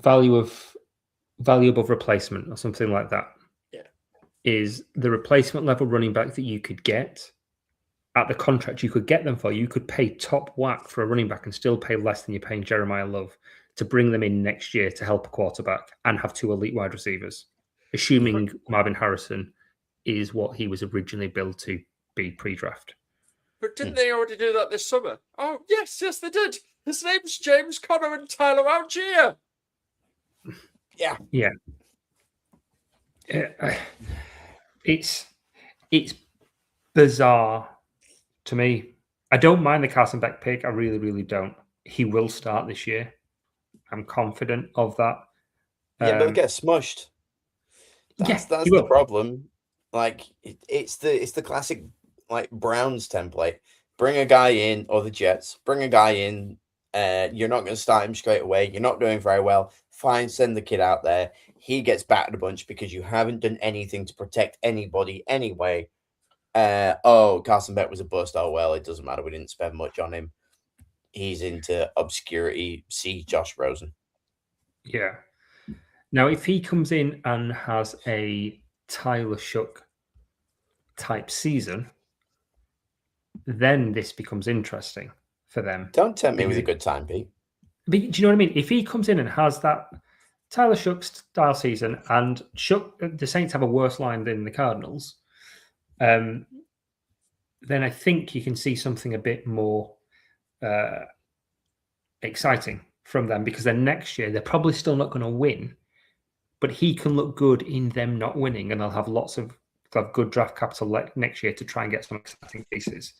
Value above replacement or something like that. Yeah. Is the replacement level running back that you could get at the contract you could get them for. You could pay top whack for a running back and still pay less than you're paying Jeremiah Love to bring them in next year to help a quarterback and have 2 elite wide receivers, assuming Marvin Harrison is what he was originally built to be pre-draft. But didn't they already do that this summer? Oh, yes, they did. His name's James Conner and Tyler Algier. Yeah. It's bizarre to me. I don't mind the Carson Beck pick. I really, really don't. He will start this year. I'm confident of that. Yeah, but they'll get smushed. That's the problem. Like it's the classic like Browns template. Bring a guy in, or the Jets. Bring a guy in. You're not going to start him straight away. You're not doing very well. Fine, send the kid out there. He gets battered a bunch because you haven't done anything to protect anybody anyway. Carson Beck was a bust. Oh, well, it doesn't matter. We didn't spend much on him. He's into obscurity. See Josh Rosen. Yeah. Now, if he comes in and has a Tyler Shough type season, then this becomes interesting for them. Don't tempt me with a good time, Pete. But do you know what I mean? If he comes in and has that Tyler Shough style season, and the Saints have a worse line than the Cardinals, then I think you can see something a bit more exciting from them, because then next year they're probably still not going to win, but he can look good in them not winning, and they'll have lots of good draft capital next year to try and get some exciting pieces.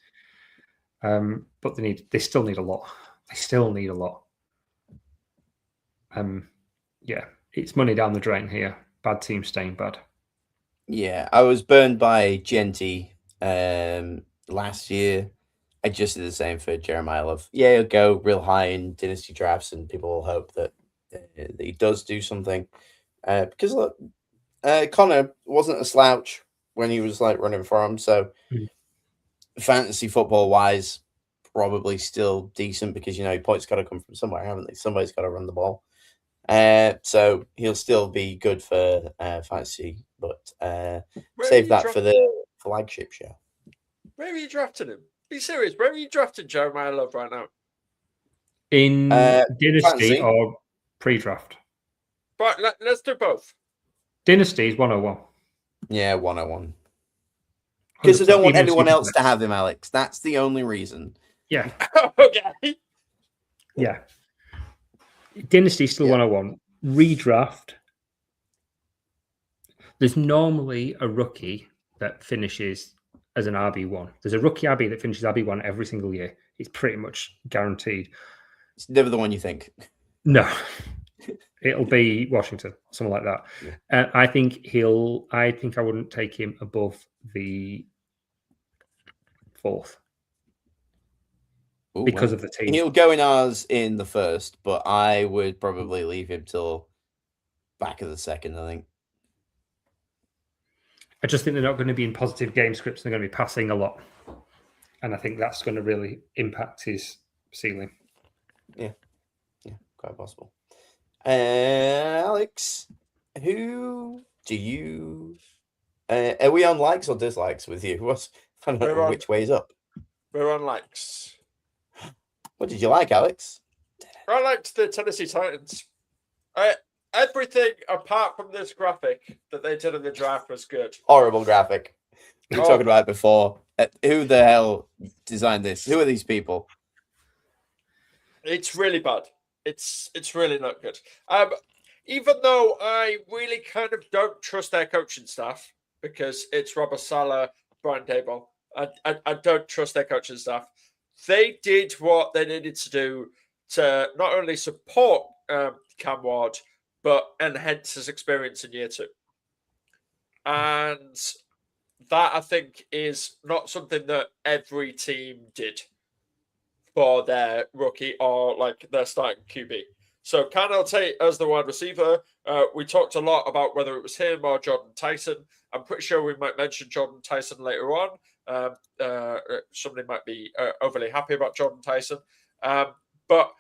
But they still need a lot. They still need a lot. Yeah, it's money down the drain here. Bad team staying bad. Yeah, I was burned by Genty last year. I just did the same for Jeremiah Love. Yeah, he'll go real high in dynasty drafts, and people will hope that he does do something. Because look, Connor wasn't a slouch when he was like running for him, so fantasy football wise, probably still decent, because points got to come from somewhere, haven't they? Somebody's got to run the ball. So he'll still be good for fantasy, but save that for the flagship show. Where are you drafting him? Be serious. Where are you drafting Jeremiah Love right now? In Dynasty fantasy. Or pre-draft? Right, let's do both. Dynasty is 101. Yeah, 101. Because I don't want anyone else to have him, Alex. That's the only reason. Yeah. Okay. Yeah. Dynasty still 101. Redraft. There's normally a rookie that finishes as an RB1. There's a rookie RB that finishes RB1 every single year. It's pretty much guaranteed. It's never the one you think. No. It'll be Washington, something like that. Yeah. I think I wouldn't take him above the 4th. Because of the team. He'll go in ours in the 1st, but I would probably leave him till back of the 2nd, I think. I just think they're not going to be in positive game scripts. They're going to be passing a lot. And I think that's going to really impact his ceiling. Yeah, quite possible. Alex, who do you? Are we on likes or dislikes with you? I don't know which way is up. We're on likes. What did you like, Alex? I liked the Tennessee Titans. Everything apart from this graphic that they did in the draft was good. Horrible graphic. We were talking about it before. Who the hell designed this? Who are these people? It's really bad. It's really not good. Even though I really kind of don't trust their coaching staff because it's Robert Saleh, Brian Daboll. I don't trust their coaching staff. They did what they needed to do to not only support Cam Ward, but enhance his experience in year 2. And that, I think, is not something that every team did for their rookie or like their starting QB. So Carnell Tate as the wide receiver, we talked a lot about whether it was him or Jordan Tyson. I'm pretty sure we might mention Jordan Tyson later on. Somebody might be overly happy about Jordan Tyson. But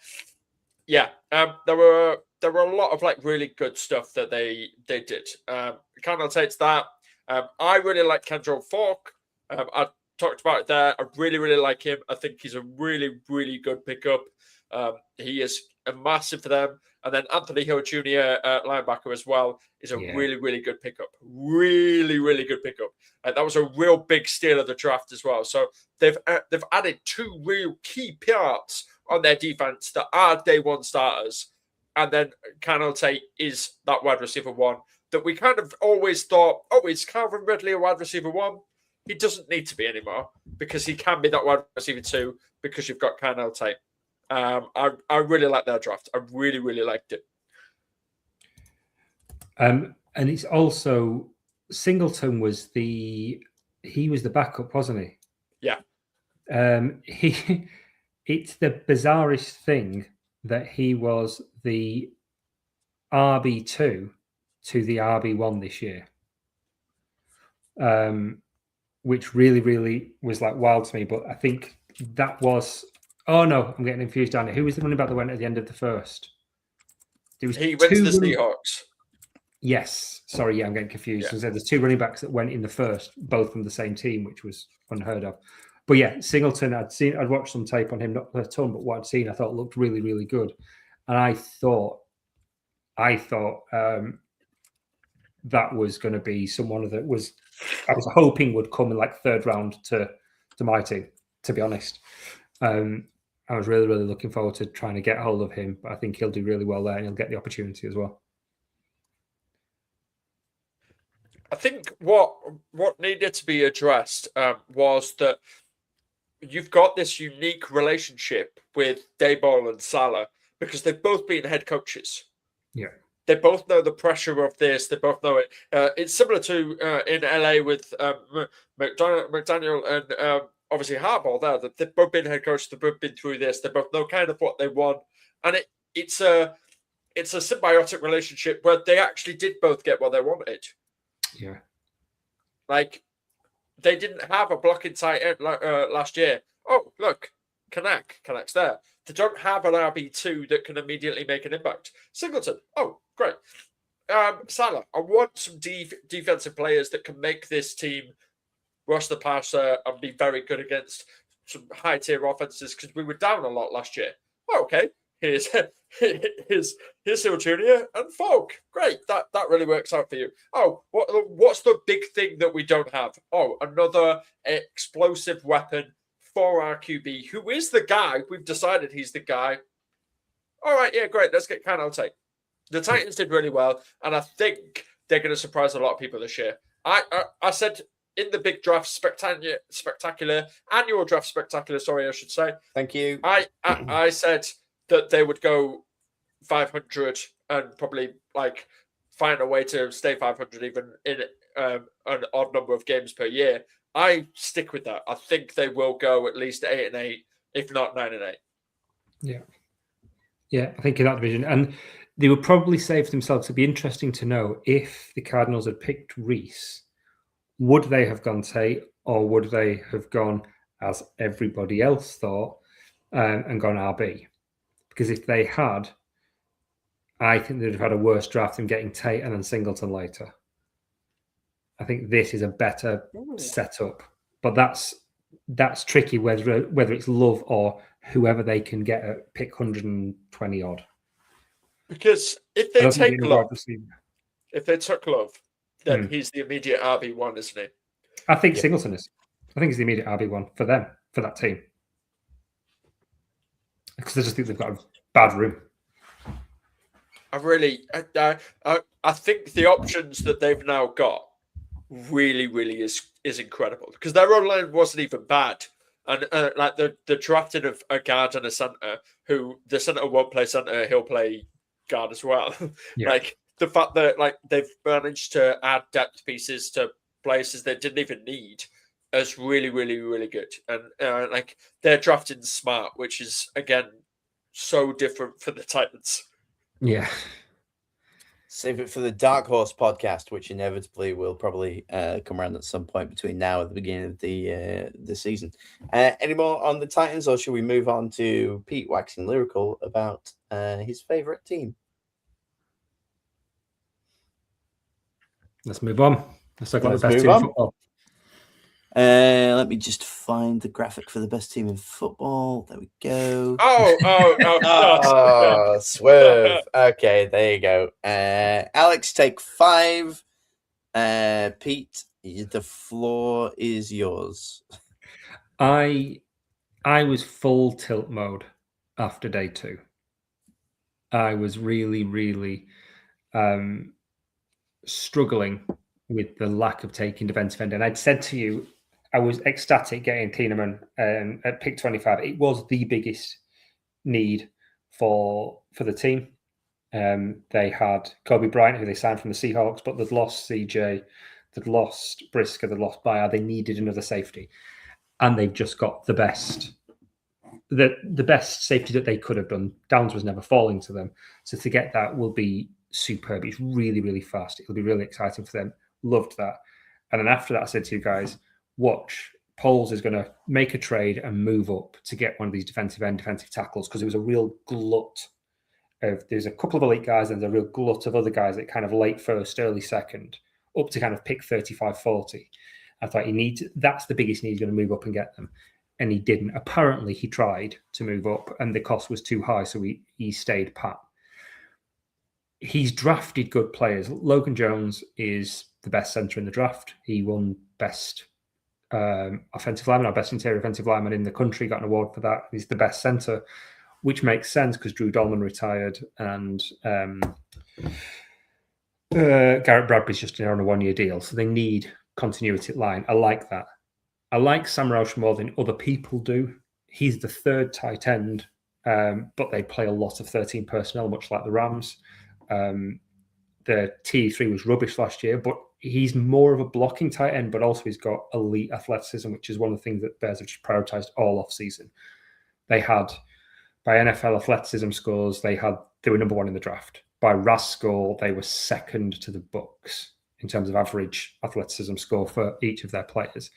yeah, there were a lot of like really good stuff that they did. Carnell Tate's that. I really like Kendrell Falk. I talked about it there. I really like him. I think he's a really good pickup. He is a massive for them. And then Anthony Hill Jr., linebacker as well, is a really good pickup. Really good pickup. That was a real big steal of the draft as well. So they've added 2 real key parts on their defense that are day 1 starters. And then Carnell Tate is that wide receiver 1 that we kind of always thought, is Calvin Ridley a wide receiver 1? He doesn't need to be anymore because he can be that wide receiver 2 because you've got Carnell Tate. I really like their draft. I really liked it. And it's also Singleton was the backup, wasn't he? Yeah. It's the bizarrest thing that he was the RB2 to the RB1 this year. Which really was like wild to me. But I think that was. Oh no, I'm getting confused down here. Who was the running back that went at the end of the first? He went to the Seahawks. Yes. Sorry, yeah, I'm getting confused. Yeah. So there's 2 running backs that went in the first, both from the same team, which was unheard of. But yeah, Singleton, I'd watched some tape on him, not a ton, but what I'd seen, I thought looked really good. And I thought that was going to be someone that I was hoping would come in like 3rd round to my team, to be honest. I was really looking forward to trying to get hold of him, but I think he'll do really well there and he'll get the opportunity as well. I think what needed to be addressed was that you've got this unique relationship with Daboll and Saleh because they've both been head coaches. Yeah. They both know the pressure of this. They both know it. It's similar to in LA with McDaniel and obviously Harbaugh there. They've both been head coaches. They've both been through this. They both know kind of what they want. And it's a symbiotic relationship where they actually did both get what they wanted. Yeah. Like, they didn't have a blocking tight end last year. Oh, look, Kanak's there. They don't have an RB2 that can immediately make an impact. Singleton, oh, great. Saleh, I want some defensive players that can make this team rush the passer and be very good against some high-tier offenses because we were down a lot last year. Oh, okay. Here's Hill Jr. and Falk. Great. That really works out for you. Oh, what's the big thing that we don't have? Oh, another explosive weapon for our QB, who is the guy. We've decided he's the guy. All right, yeah, great. Let's get Carnell Tate. The Titans did really well, and I think they're going to surprise a lot of people this year. I said in the big draft spectacular annual draft spectacular. Sorry, I should say. Thank you. I said that they would go 500 and probably like find a way to stay 500 even in an odd number of games per year. I stick with that. I think they will go at least 8-8, if not 9-8. Yeah, I think in that division, and they would probably say for themselves. It'd be interesting to know if the Cardinals had picked Reese, would they have gone Tate, or would they have gone as everybody else thought and gone RB? because if they had, I think they'd have had a worse draft than getting Tate and then Singleton later. I think this is a better setup, but that's tricky whether it's Love or whoever they can get at pick 120 odd. Because if they took Love, then he's the immediate RB1, isn't he? I think Singleton is. I think he's the immediate RB1 for them, for that team. Because I just think they've got a bad room. I think the options that they've now got really is incredible, because their online wasn't even bad, and like the drafting of a guard and a center, who the center won't play center, he'll play guard as well. Yeah. Like the fact that like they've managed to add depth pieces to places they didn't even need is really good, and like they're drafting smart, which is again so different for the Titans. Yeah. Save it for the Dark Horse podcast, which inevitably will probably come around at some point between now and the beginning of the season. Any more on the Titans, or should we move on to Pete waxing lyrical about his favorite team? Let's move on. Let's talk about the best team in football. Let me just find the graphic for the best team in football. There we go. Oh, swerve. Okay, there you go. Alex, take 5. Pete, the floor is yours. I was full tilt mode after day 2. I was really struggling with the lack of taking defensive end. And I'd said to you, I was ecstatic getting Tiedemann at pick 25. It was the biggest need for the team. They had Kobe Bryant, who they signed from the Seahawks, but they'd lost CJ, they'd lost Brisker, they'd lost Bayer. They needed another safety. And they've just got the best safety that they could have done. Downs was never falling to them. So to get that will be superb. It's really fast. It'll be really exciting for them. Loved that. And then after that, I said to you guys, watch, Poles is going to make a trade and move up to get one of these defensive tackles, because there was a real glut of, there's a couple of elite guys and there's a real glut of other guys at kind of late first, early second, up to kind of pick 35, 40. I thought that's the biggest need, he's going to move up and get them. And he didn't. Apparently he tried to move up and the cost was too high, so he stayed pat. He's drafted good players. Logan Jones is the best center in the draft. He won best offensive lineman, or best interior offensive lineman in the country, got an award for that. He's the best center, which makes sense because Drew Dolman retired and Garrett Bradbury's just on a 1-year deal. So they need continuity at line. I like that. I like Sam Roush more than other people do. He's the third tight end, but they play a lot of 13 personnel, much like the Rams. The T3 was rubbish last year, but he's more of a blocking tight end, but also he's got elite athleticism, which is one of the things that Bears have just prioritized all off season. They had, by NFL athleticism scores, they were number 1 in the draft. By RAS score, they were second to the Bucs in terms of average athleticism score for each of their players.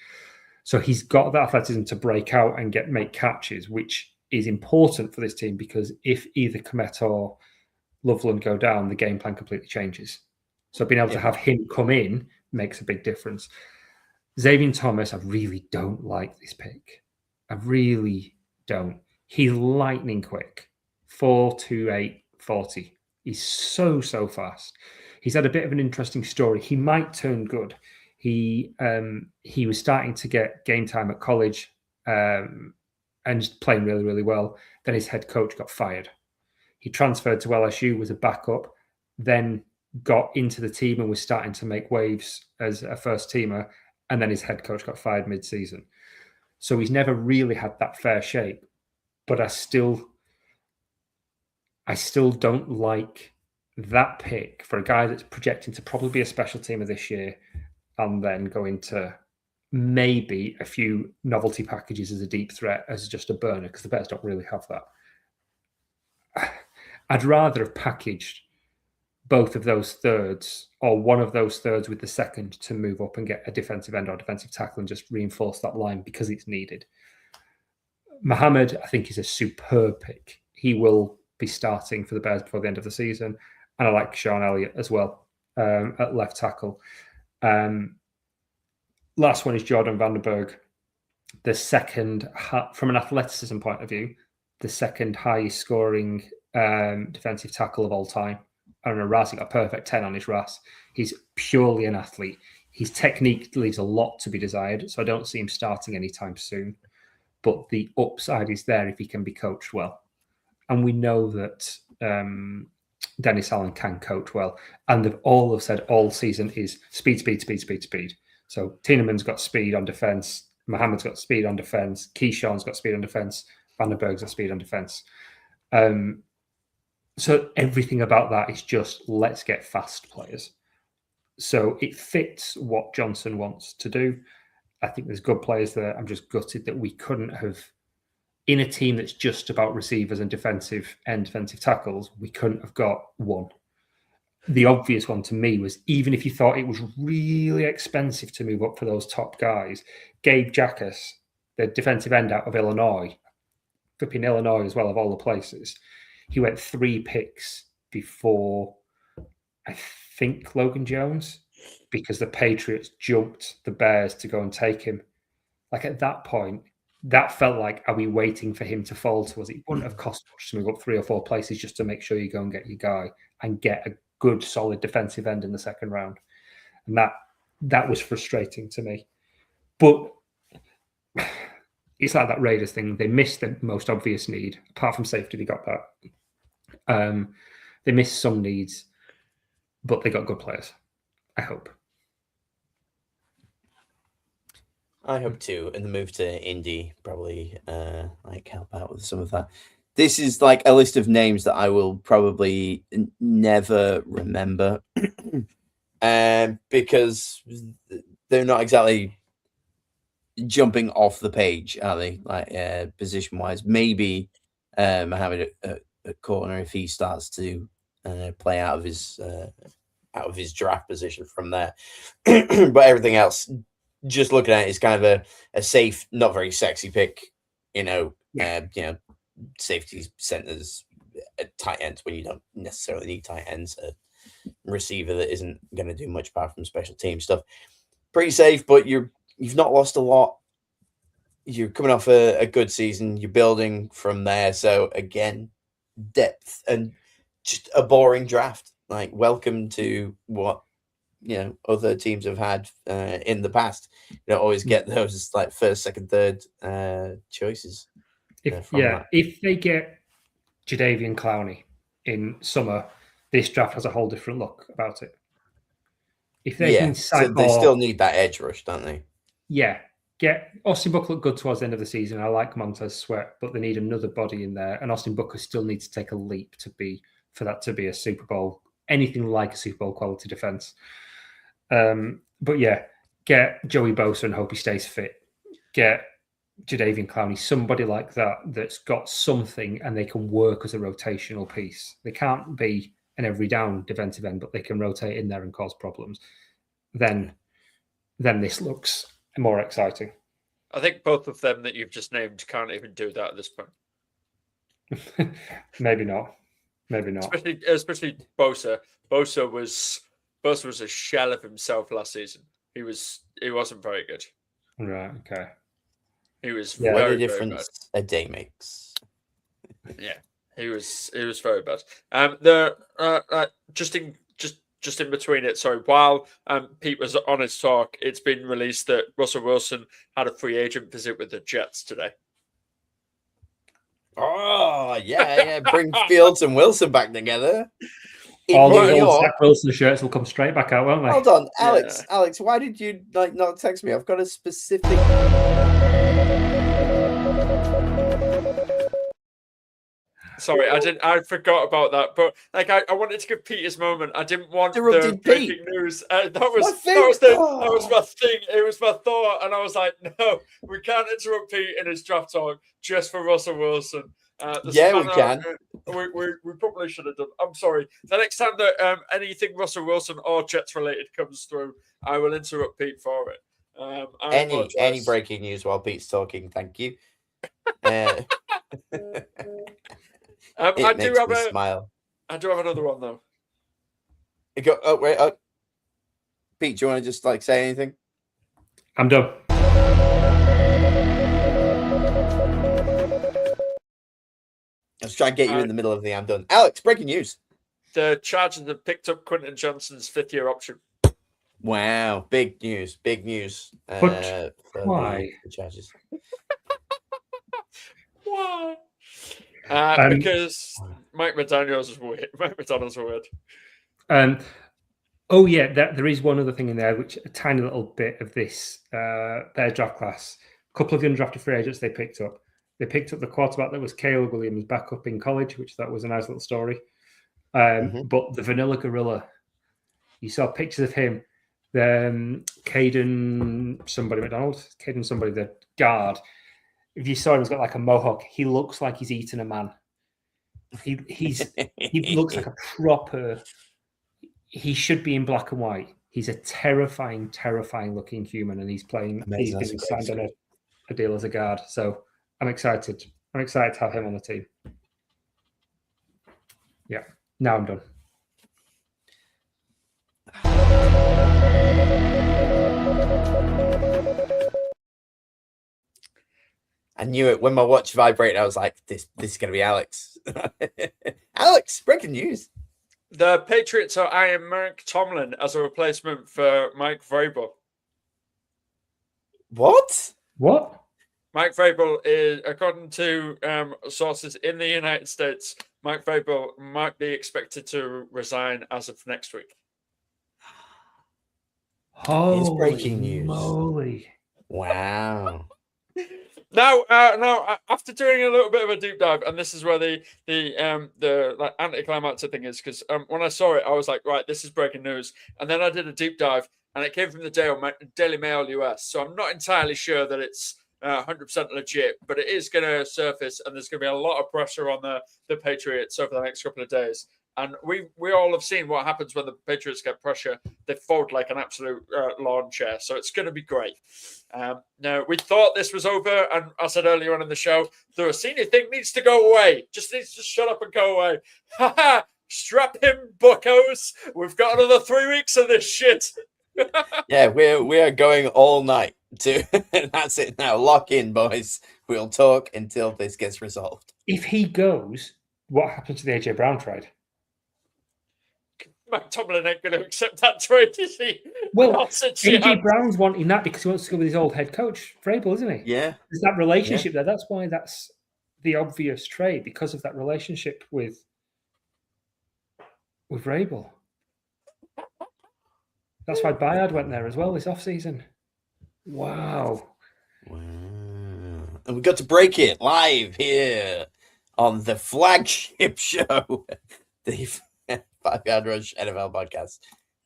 So he's got that athleticism to break out and make catches, which is important for this team, because if either Kmet or Loveland go down, the game plan completely changes. So being able to have him come in makes a big difference. Xavier Thomas, I really don't like this pick. I really don't. He's lightning quick. 4.28, 40. He's so fast. He's had a bit of an interesting story. He might turn good. He was starting to get game time at college and playing really well. Then his head coach got fired. He transferred to LSU, was a backup, then got into the team and was starting to make waves as a first teamer, and then his head coach got fired mid-season. So he's never really had that fair shake. But I still don't like that pick for a guy that's projecting to probably be a special teamer this year and then go into maybe a few novelty packages as a deep threat, as just a burner, because the Bears don't really have that. I'd rather have packaged both of those thirds, or one of those thirds with the second, to move up and get a defensive end or defensive tackle and just reinforce that line because it's needed. Muhammad, I think, is a superb pick. He will be starting for the Bears before the end of the season. And I like Sean Elliott as well at left tackle. Last one is Jordan Vandenberg, the second, from an athleticism point of view, the second highest scoring defensive tackle of all time. I don't know, Ras got a perfect 10 on his Ras. He's purely an athlete. His technique leaves a lot to be desired, so I don't see him starting anytime soon. But the upside is there if he can be coached well. And we know that Dennis Allen can coach well. And they've all have said all season is speed, speed, speed, speed, speed. So Tielemann's got speed on defense. Mohamed's got speed on defense. Keyshawn's got speed on defense. Vandenberg's got speed on defense. So everything about that is just let's get fast players. So it fits what Johnson wants to do. I think there's good players there. I'm just gutted that we couldn't have, in a team that's just about receivers and defensive tackles, we couldn't have got one. The obvious one to me was, even if you thought it was really expensive to move up for those top guys, Gabe Jackas, the defensive end out of Illinois, flipping Illinois as well, of all the places, he went 3 picks before, I think, Logan Jones, because the Patriots jumped the Bears to go and take him. Like, at that point, that felt like, are we waiting for him to fall to us? It wouldn't have cost much to move up 3 or 4 places just to make sure you go and get your guy and get a good, solid defensive end in the second round. And that was frustrating to me. But it's like that Raiders thing. They missed the most obvious need. Apart from safety, they got that. They missed some needs, but they got good players, I hope. I hope too. And the move to Indy probably help out with some of that. This is like a list of names that I will probably never remember because they're not exactly jumping off the page, are they? Like position wise, maybe having a corner if he starts to play out of his draft position from there. But everything else, just looking at it, is kind of a safe, not very sexy pick. Safeties, centers, tight ends when you don't necessarily need tight ends. A receiver that isn't going to do much apart from special team stuff. Pretty safe, but you've not lost a lot. You're coming off a good season. You're building from there. So again, depth and just a boring draft. Like, welcome to what other teams have had in the past. You don't always get those like first, second, third choices. If they get Jadeveon Clowney in summer, this draft has a whole different look about it. If they can so they still need that edge rush, don't they? Yeah. Get Austin Booker looked good towards the end of the season. I like Montez Sweat, but they need another body in there. And Austin Booker still needs to take a leap for that to be a Super Bowl, anything like a Super Bowl quality defense. But yeah, get Joey Bosa and hope he stays fit. Get Jadeveon Clowney, somebody like that that's got something and they can work as a rotational piece. They can't be an every down defensive end, but they can rotate in there and cause problems. Then this looks more exciting. I think both of them that you've just named can't even do that at this point. Maybe not. Especially Bosa. Bosa was a shell of himself last season. He wasn't very good. Right. Okay. He was very difference a day makes. Yeah, he was very bad. Just in between it. Sorry, while Pete was on his talk, it's been released that Russell Wilson had a free agent visit with the Jets today. Oh yeah, bring Fields and Wilson back together. All the old Zach Wilson shirts will come straight back out, won't they? Hold on, Alex. Yeah. Alex, why did you not text me? I've got a specific. Sorry, I forgot about that. But I wanted to give Pete his moment. I didn't want the breaking news. That was my thing. It was my thought, and I was like, no, we can't interrupt Pete in his draft talk just for Russell Wilson. We can. We probably should have done. I'm sorry. The next time that anything Russell Wilson or Jets related comes through, I will interrupt Pete for it. Any breaking news while Pete's talking, thank you. It makes me smile. I do have another one though. Wait. Pete, do you want to just say anything? I'm done. Let's try and get you in the middle of the I'm done. Alex, breaking news. The Chargers have picked up Quentin Johnston's 5th-year option. Wow, big news. But why? The Chargers. Why? Because Mike McDaniels is weird. Mike McDaniels is weird. Oh yeah, there is one other thing in there, which a tiny little bit of this their draft class. A couple of the undrafted free agents they picked up. They picked up the quarterback that was Caleb Williams back up in college, which that was a nice little story. But the Vanilla Gorilla, you saw pictures of him. Caden somebody, the guard. If you saw him, he's got like a mohawk. He looks like he's eaten a man. He looks like a proper. He should be in black and white. He's a terrifying looking human, and he's playing. Amazing. He's been signed on a deal as a guard. So I'm excited. I'm excited to have him on the team. Yeah. Now I'm done. I knew it when my watch vibrated. I was like, "This is going to be Alex." Alex, breaking news. The Patriots are eyeing Mike Tomlin as a replacement for Mike Vrabel. What? Mike Vrabel is, according to sources in the United States, Mike Vrabel might be expected to resign as of next week. It's breaking news. Moly. Wow. Now, after doing a little bit of a deep dive, and this is where the anticlimactic thing is, because when I saw it, I was like, right, this is breaking news. And then I did a deep dive, and it came from the Daily Mail US. So I'm not entirely sure that it's 100% legit, but it is going to surface, and there's going to be a lot of pressure on the Patriots over the next couple of days. And we all have seen what happens when the Patriots get pressure. They fold like an absolute lawn chair. So it's going to be great. Now, we thought this was over. And I said earlier on in the show, the Rossini thing needs to go away. Just needs to shut up and go away. Strap him, buccos. We've got another 3 weeks of this shit. Yeah, we are going all night. That's it now. Lock in, boys. We'll talk until this gets resolved. If he goes, what happens to the AJ Brown trade? Mike Tomlin ain't going to accept that trade, is he? Well, AJ Brown's wanting that because he wants to go with his old head coach, Vrabel, isn't he? Yeah. There's that relationship there. That's why that's the obvious trade, because of that relationship with Vrabel. That's why Bayard went there as well this offseason. Wow. And we got to break it live here on the flagship show, the 5 Yard Rush NFL podcast.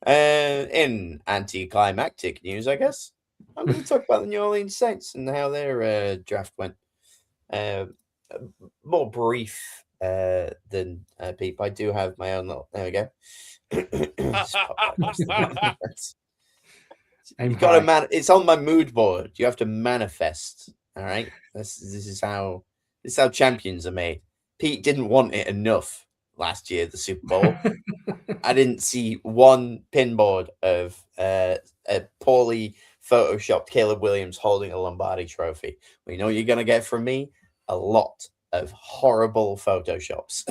In anticlimactic news, I guess, I'm going to talk about the New Orleans Saints and how their draft went. More brief than Pete. I do have my own little. There we go. You got to it's on my mood board. You have to manifest. All right. This is how champions are made. Pete didn't want it enough last year, the Super Bowl. I didn't see one pinboard of a poorly photoshopped Caleb Williams holding a Lombardi trophy. Well, you know what you're going to get from me? A lot of horrible photoshops.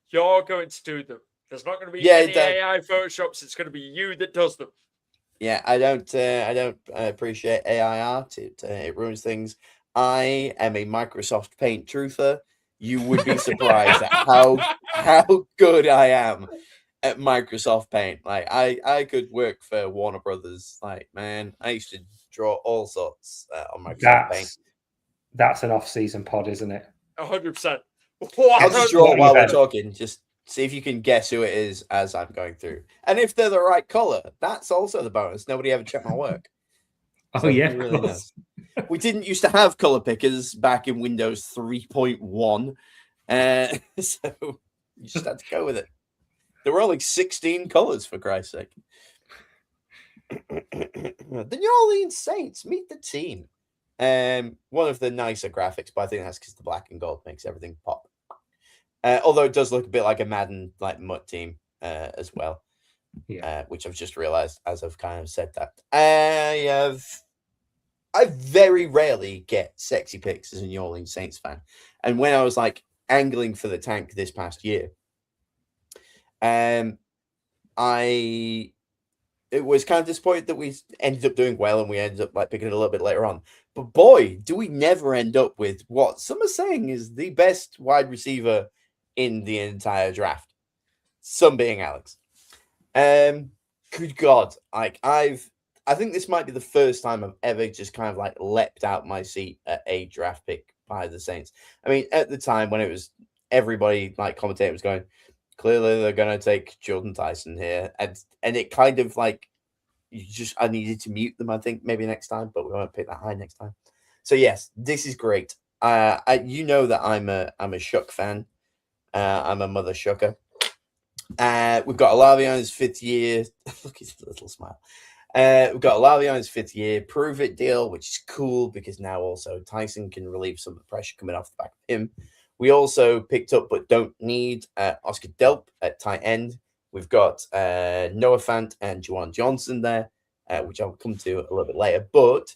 You're going to do them. There's not going to be any AI photoshops. It's going to be you that does them. Yeah, I don't appreciate AI art. It ruins things. I am a Microsoft Paint truther. You would be surprised at how good I am at Microsoft Paint. Like I could work for Warner Brothers. Like, man, I used to draw all sorts on Microsoft Paint. That's an off-season pod, isn't it? 100%. I'll just draw it while we're talking. Just see if you can guess who it is as I'm going through. And if they're the right color, that's also the bonus. Nobody ever checked my work. So yeah, really knows. We didn't used to have color pickers back in Windows 3.1. So you just had to go with it. There were only 16 colors, for Christ's sake. The New Orleans Saints, meet the team. One of the nicer graphics, but I think that's because the black and gold makes everything pop. Although it does look a bit like a Madden like MUT team as well. Yeah. Which I've just realized as I've kind of said that. I very rarely get sexy pics as a New Orleans Saints fan. And when I was like angling for the tank this past year, it was kind of disappointed that we ended up doing well and we ended up like picking it a little bit later on. But boy, do we never end up with what some are saying is the best wide receiver in the entire draft. Some being Alex. Good God. Like I think this might be the first time I've ever just kind of like leapt out my seat at a draft pick by the Saints. I mean, at the time when it was everybody like commentating was going, clearly they're going to take Jordan Tyson here. And it kind of like, I needed to mute them, I think, maybe next time, but we won't pick that high next time. So yes, this is great. You know that I'm a Shook fan. I'm a mother Shooker. We've got Olave on his 5th year. Look at his little smile. We've got Olave on his 5th year. Prove it deal, which is cool because now also Tyson can relieve some of the pressure coming off the back of him. We also picked up but don't need Oscar Delp at tight end. We've got Noah Fant and Juwan Johnson there, which I'll come to a little bit later. But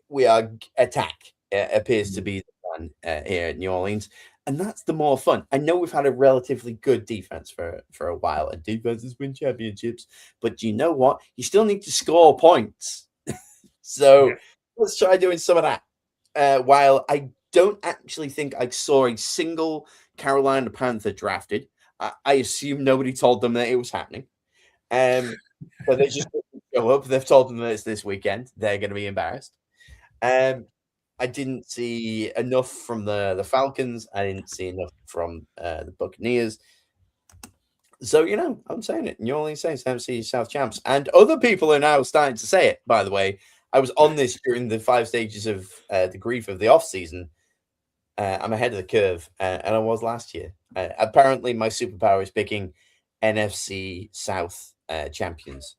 we are attack. It appears to be the plan here at New Orleans. And that's the more fun. I know we've had a relatively good defense for a while, and defenses win championships. But do you know what? You still need to score points. So let's try doing some of that. While I don't actually think I saw a single Carolina Panther drafted, I assume nobody told them that it was happening. But they just didn't show up. They've told them that it's this weekend. They're going to be embarrassed. I didn't see enough from the Falcons. I didn't see enough from the Buccaneers. So, you know, I'm saying it. New Orleans Saints, NFC South champs. And other people are now starting to say it, by the way. I was on this during the 5 stages of the grief of the offseason. I'm ahead of the curve, and I was last year. Apparently, my superpower is picking NFC South champions.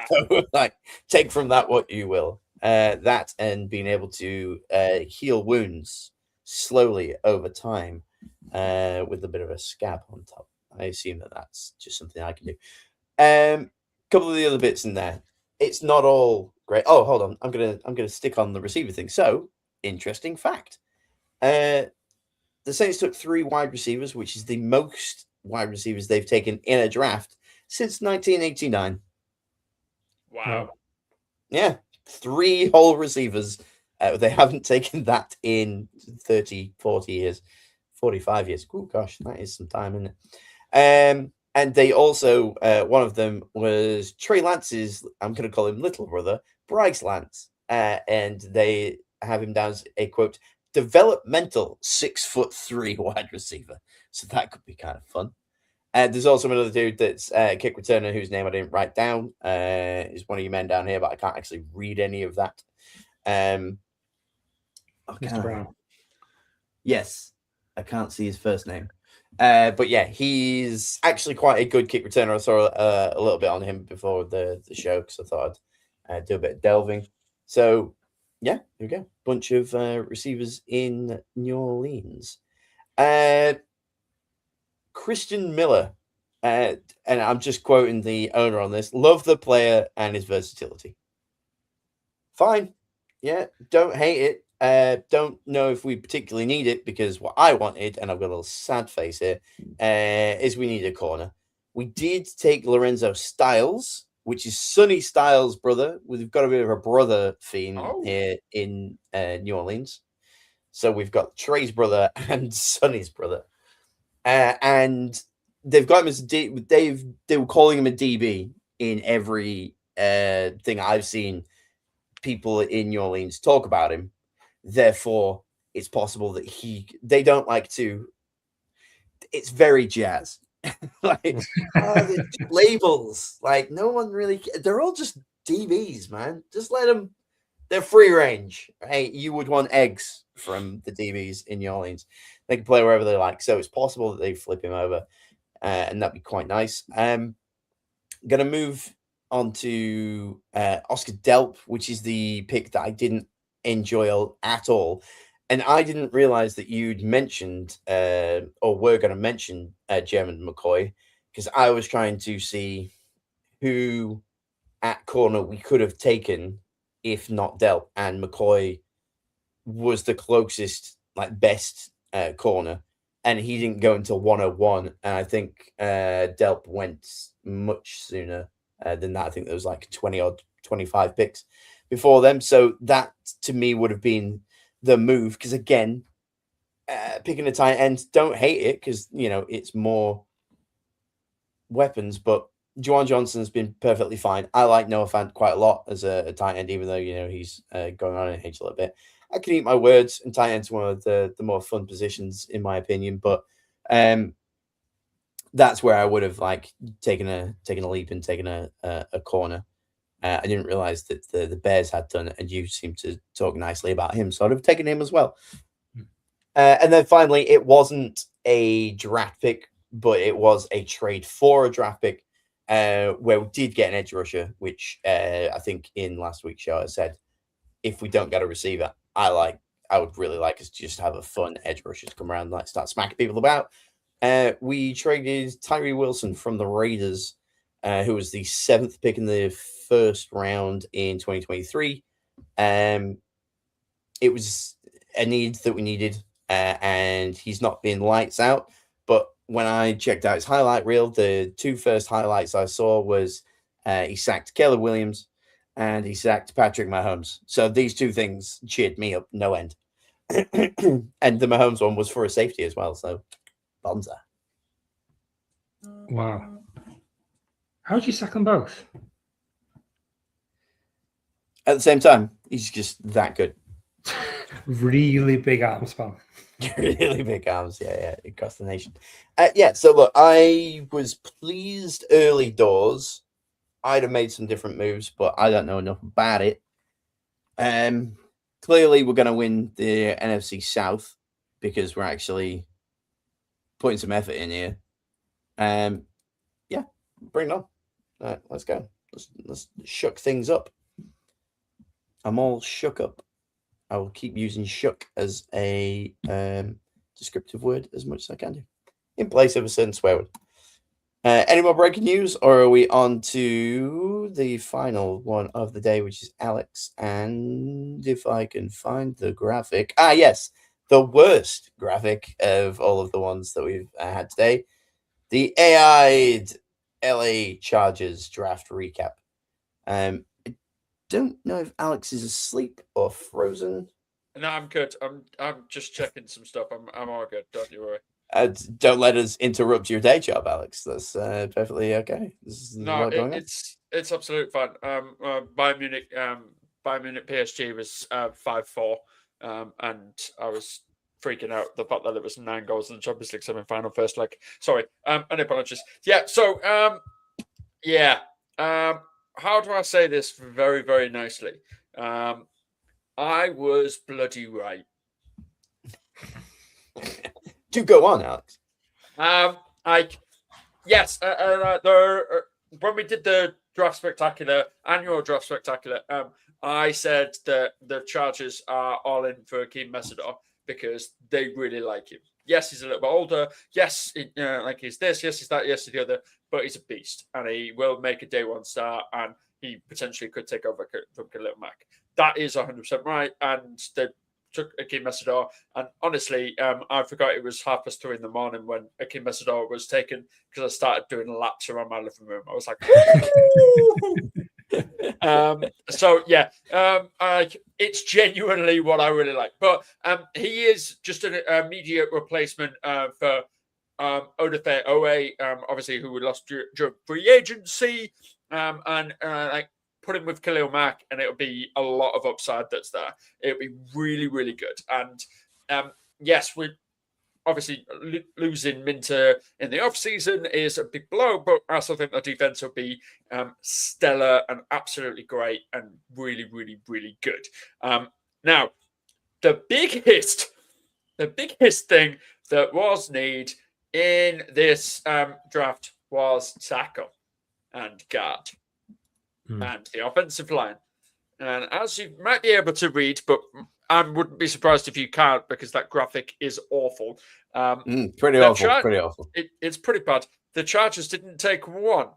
So, like, take from that what you will. That and being able to heal wounds slowly over time with a bit of a scab on top. I assume that that's just something I can do. Couple of the other bits in there. It's not all great. Oh, hold on. I'm gonna stick on the receiver thing. So, interesting fact. The Saints took 3 wide receivers, which is the most wide receivers they've taken in a draft since 1989. Wow. Yeah. 3 whole receivers. They haven't taken that in 30, 40 years, 45 years. Oh, gosh, that is some time, isn't it? And they also, one of them was Trey Lance's, I'm going to call him little brother, Bryce Lance. And they have him down as a, quote, developmental 6'3" wide receiver. So that could be kind of fun. There's also another dude that's a kick returner whose name I didn't write down. Is one of you men down here, but I can't actually read any of that. Mr. Brown. Yes, I can't see his first name. But yeah, he's actually quite a good kick returner. I saw a little bit on him before the show because I thought I'd do a bit of delving. So yeah, here we go. Bunch of receivers in New Orleans. Christian Miller, and I'm just quoting the owner on this, love the player and his versatility. Fine. Yeah, don't hate it. Don't know if we particularly need it because what I wanted, and I've got a little sad face here, is we need a corner. We did take Lorenzo Styles, which is Sonny Styles' brother. We've got a bit of a brother theme here in New Orleans. So we've got Trey's brother and Sonny's brother. And they've got him as they were calling him a DB in every thing I've seen people in New Orleans talk about him. Therefore, it's possible that they don't like to. It's very jazz. Like labels. Like no one really. They're all just DBs, man. Just let them. They're free range. Hey, you would want eggs from the DBs in New Orleans. They can play wherever they like. So it's possible that they flip him over, and that'd be quite nice. Going to move on to Oscar Delp, which is the pick that I didn't enjoy at all. And I didn't realize that you'd mentioned or were going to mention German McCoy, because I was trying to see who at corner we could have taken if not Delp, and McCoy was the closest, like best corner, and he didn't go until 101. And I think Delp went much sooner than that. I think there was like 20 or 25 picks before them. So that to me would have been the move, because again, picking a tight end, don't hate it, because it's more weapons, but Juwan Johnson's been perfectly fine. I like Noah Fant quite a lot as a tight end, even though he's going on in age a little bit. I can eat my words, and tight end's one of the more fun positions in my opinion. But that's where I would have taken a leap and taken a corner. I didn't realize that the Bears had done it, and you seem to talk nicely about him, so I'd have taken him as well. And then finally, it wasn't a draft pick, but it was a trade for a draft pick. Where we did get an edge rusher, which I think in last week's show I said, if we don't get a receiver, I would really like us to just have a fun edge rusher to come around and start smacking people about. We traded Tyree Wilson from the Raiders, who was the 7th pick in the first round in 2023. It was a need that we needed, and he's not been lights out, but when I checked out his highlight reel, the 2 first highlights I saw was he sacked Caleb Williams and he sacked Patrick Mahomes. So these 2 things cheered me up no end. And the Mahomes one was for a safety as well. So, bonza. Wow. How'd you sack them both? At the same time, he's just that good. Really big arm span. Really big arms, yeah, across the nation. So look, I was pleased early doors. I'd have made some different moves, but I don't know enough about it. Clearly, we're going to win the NFC South because we're actually putting some effort in here. Bring it on. All right, let's go. Let's shook things up. I'm all shook up. I will keep using shook as a descriptive word as much as I can do, in place of a certain swear word. Any more breaking news, or are we on to the final one of the day, which is Alex? And if I can find the graphic. Yes, the worst graphic of all of the ones that we've had today. The AI'd LA Chargers draft recap. Don't know if Alex is asleep or frozen. No, I'm good. I'm just checking some stuff. I'm all good. Don't you worry. Don't let us interrupt your day job, Alex. That's perfectly okay. No, it's absolute fun. Bayern Munich PSG was 5-4, and I was freaking out the fact that it was 9 goals in the Champions League semi-final first leg. Sorry, any apologies. Yeah. So how do I say this very, very nicely? I was bloody right. Do go on, Alex. When we did the annual draft spectacular, I said that the Chargers are all in for Akeem Mesidor because they really like him. Yes, he's a little bit older. Yes, he's this. Yes, he's that. Yes, he's the other. But he's a beast, and he will make a day 1 start, and he potentially could take over from Khalil Mack. That is 100% right, and they took Akeem Mesidor. And honestly, I forgot it was 3:30 in the morning when Akeem Mesidor was taken because I started doing laps around my living room. I was like, it's genuinely what I really like. But he is just an immediate replacement for Odafe Owe, obviously, who we lost during free agency, and put him with Khalil Mack, and it'll be a lot of upside that's there. It'll be really, really good. And yes, we're obviously losing Minter in the offseason is a big blow, but I still think the defense will be stellar and absolutely great and really, really, really good. Now, the biggest thing that was need in this draft was tackle and guard and the offensive line. And as you might be able to read, but I wouldn't be surprised if you can't because that graphic is awful. Pretty awful. It's pretty bad. The Chargers didn't take 1.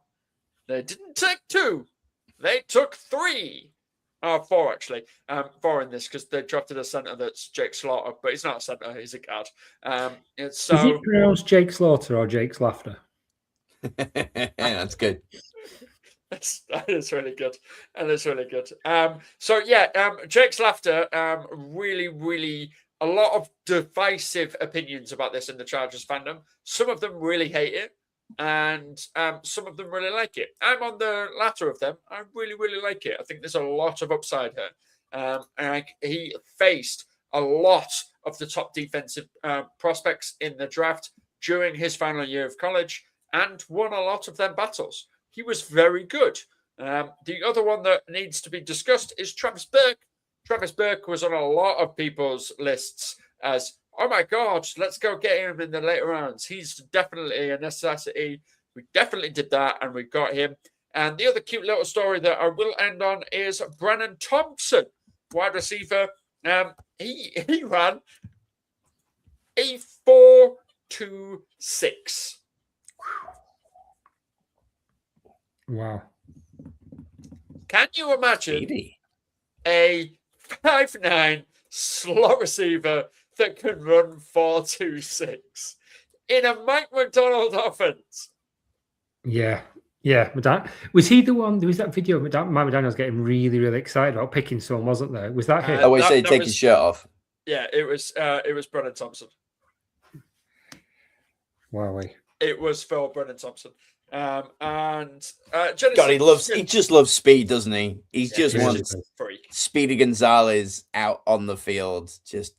They didn't take 2. They took 3. 4 actually. 4 in this because they drafted a center that's Jake Slaughter, but he's not a center. He's a guard. Is he pronounced Jake Slaughter or Jake's Laughter? That's good. That is really good. And it's really good. Jake's Laughter, really, really a lot of divisive opinions about this in the Chargers fandom. Some of them really hate it, and some of them really like it. I'm on the latter of them. I really, really like it. I think there's a lot of upside here. He faced a lot of the top defensive prospects in the draft during his final year of college and won a lot of them battles. He was very good. The other one that needs to be discussed is Travis Burke. Travis Burke was on a lot of people's lists as, oh my God, let's go get him in the later rounds. He's definitely a necessity. We definitely did that, and we got him. And the other cute little story that I will end on is Brennan Thompson, wide receiver. He ran a 4.26. Wow. Can you imagine a 5'9" slot receiver that can run 4.26 in a Mike Macdonald offense? Yeah. Was he the one? There was that video of Mike McDaniels getting really, really excited about picking someone, wasn't there? Was that him? I always say take his shirt off. Yeah, it was Brennan Thompson. Wow. It was Phil Brennan Thompson. God, he just loves speed, doesn't he? He just wants Speedy Gonzalez out on the field, just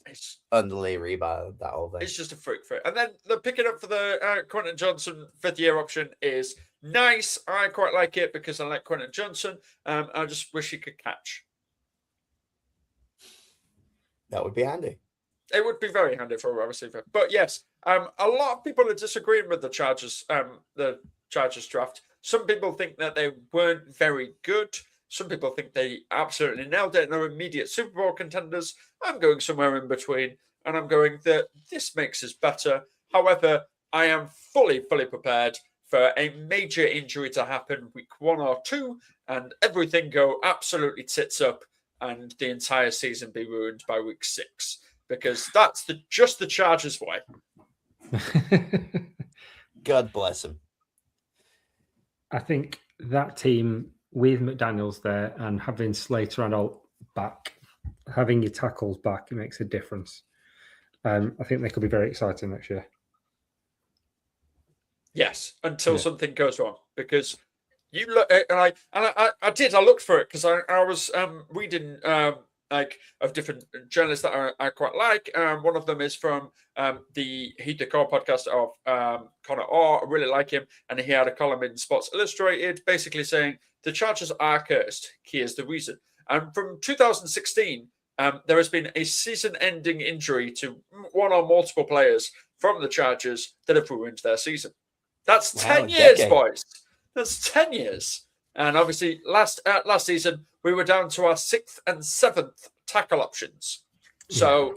underlay rebound, that whole thing. It's just a freak. And then the picking up for the Quentin Johnson 5th-year option is nice. I quite like it because I like Quentin Johnson. I just wish he could catch. That would be handy. It would be very handy for a wide receiver. But yes, a lot of people are disagreeing with the Chargers draft. Some people think that they weren't very good. Some people think they absolutely nailed it and are immediate Super Bowl contenders. I'm going somewhere in between, and I'm going that this makes us better. However, I am fully prepared for a major injury to happen week 1 or 2 and everything go absolutely tits up and the entire season be ruined by week 6. Because that's just the Chargers way. God bless him. I think that team with McDaniels there and having Slater and all back, having your tackles back, it makes a difference. I think they could be very exciting next year. Yes, until something goes wrong. Because you look, and I looked for it because I was reading of different journalists that I quite like. One of them is from the Heat the Core podcast of Connor Orr. I really like him. And he had a column in Sports Illustrated basically saying the Chargers are cursed. Here's the reason. And from 2016, there has been a season-ending injury to one or multiple players from the Chargers that have ruined their season. That's 10 years, decade. Boys. That's 10 years. And obviously, last season, we were down to our 6th and 7th tackle options. So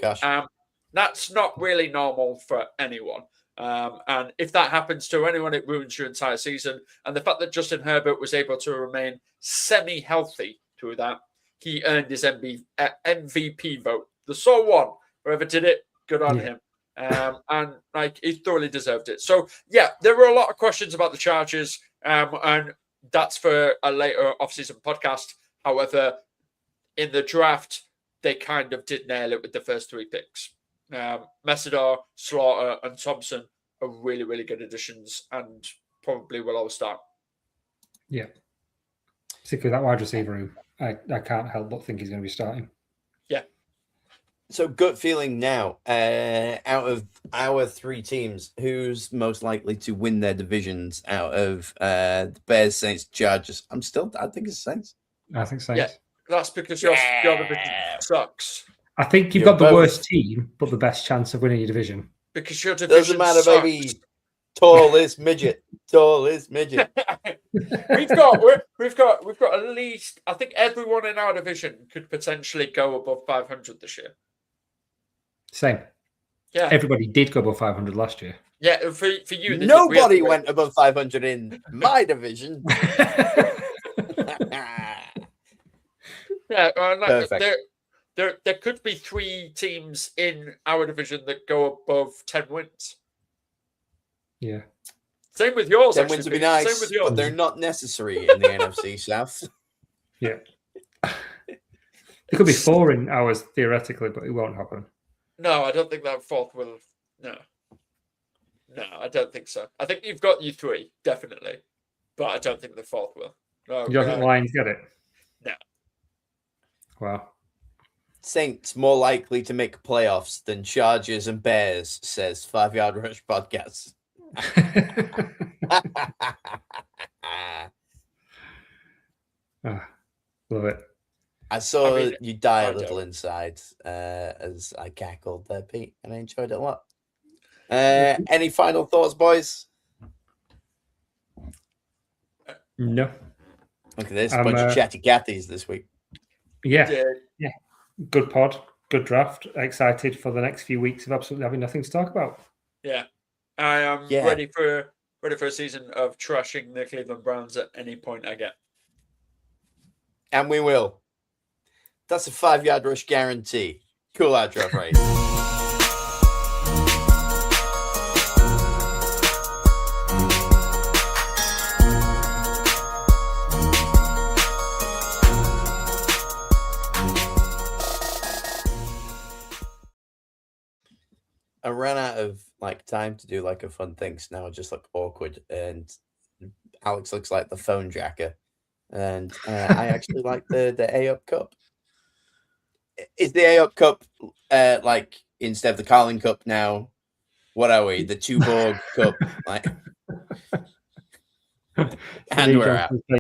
that's not really normal for anyone. And if that happens to anyone, it ruins your entire season. And the fact that Justin Herbert was able to remain semi-healthy through that, he earned his MVP vote. The so one, whoever did it, good on him. And he thoroughly deserved it. So, there were a lot of questions about the Chargers. And that's for a later off-season podcast. However, in the draft, they kind of did nail it with the first 3 picks. Messidor, Slaughter, and Thompson are really, really good additions and probably will all start. Yeah. Particularly that wide receiver room. I can't help but think he's going to be starting. Yeah. So gut feeling now, out of our 3 teams, who's most likely to win their divisions out of the Bears, Saints, Chargers? I think it's Saints. I think Saints. Yeah, that's because your division sucks. I think you've got the worst team, but the best chance of winning your division. Because your division doesn't matter, sucks. baby. Tallest midget. Tallest midget. we've got at least, I think everyone in our division could potentially go above 500 this year. Same. Yeah. Everybody did go above 500 last year. Yeah, for you. Nobody went above 500 in my division. Yeah, Perfect. There could be 3 teams in our division that go above 10 wins. Yeah. Same with yours. 10 wins would be nice, Same with yours. but they're not necessary in the NFC South. Yeah. There could be 4 in ours theoretically, but it won't happen. No, I don't think that 4th will. No, I don't think so. I think you've got you 3 definitely, but I don't think the 4th will. No, You don't think Lions get it? No. Wow. Saints more likely to make playoffs than Chargers and Bears, says 5 Yard Rush Podcast. Love it. I saw you die a little inside as I cackled there, Pete, and I enjoyed it a lot. Any final thoughts, boys? No. Look at this, a bunch of chatty Cathys this week. Yeah. Good pod, good draft. Excited for the next few weeks of absolutely having nothing to talk about. Yeah. I am ready for a season of trashing the Cleveland Browns at any point I get. And we will. That's a 5 Yard Rush guarantee. Cool out, draft race. I ran out of time to do a fun thing, so now I just look awkward, and Alex looks like the phone jacker, and I actually like the A-Up Cup. Is the A-Up Cup instead of the Carling Cup now? What are we? The Tuborg Cup, and we're out.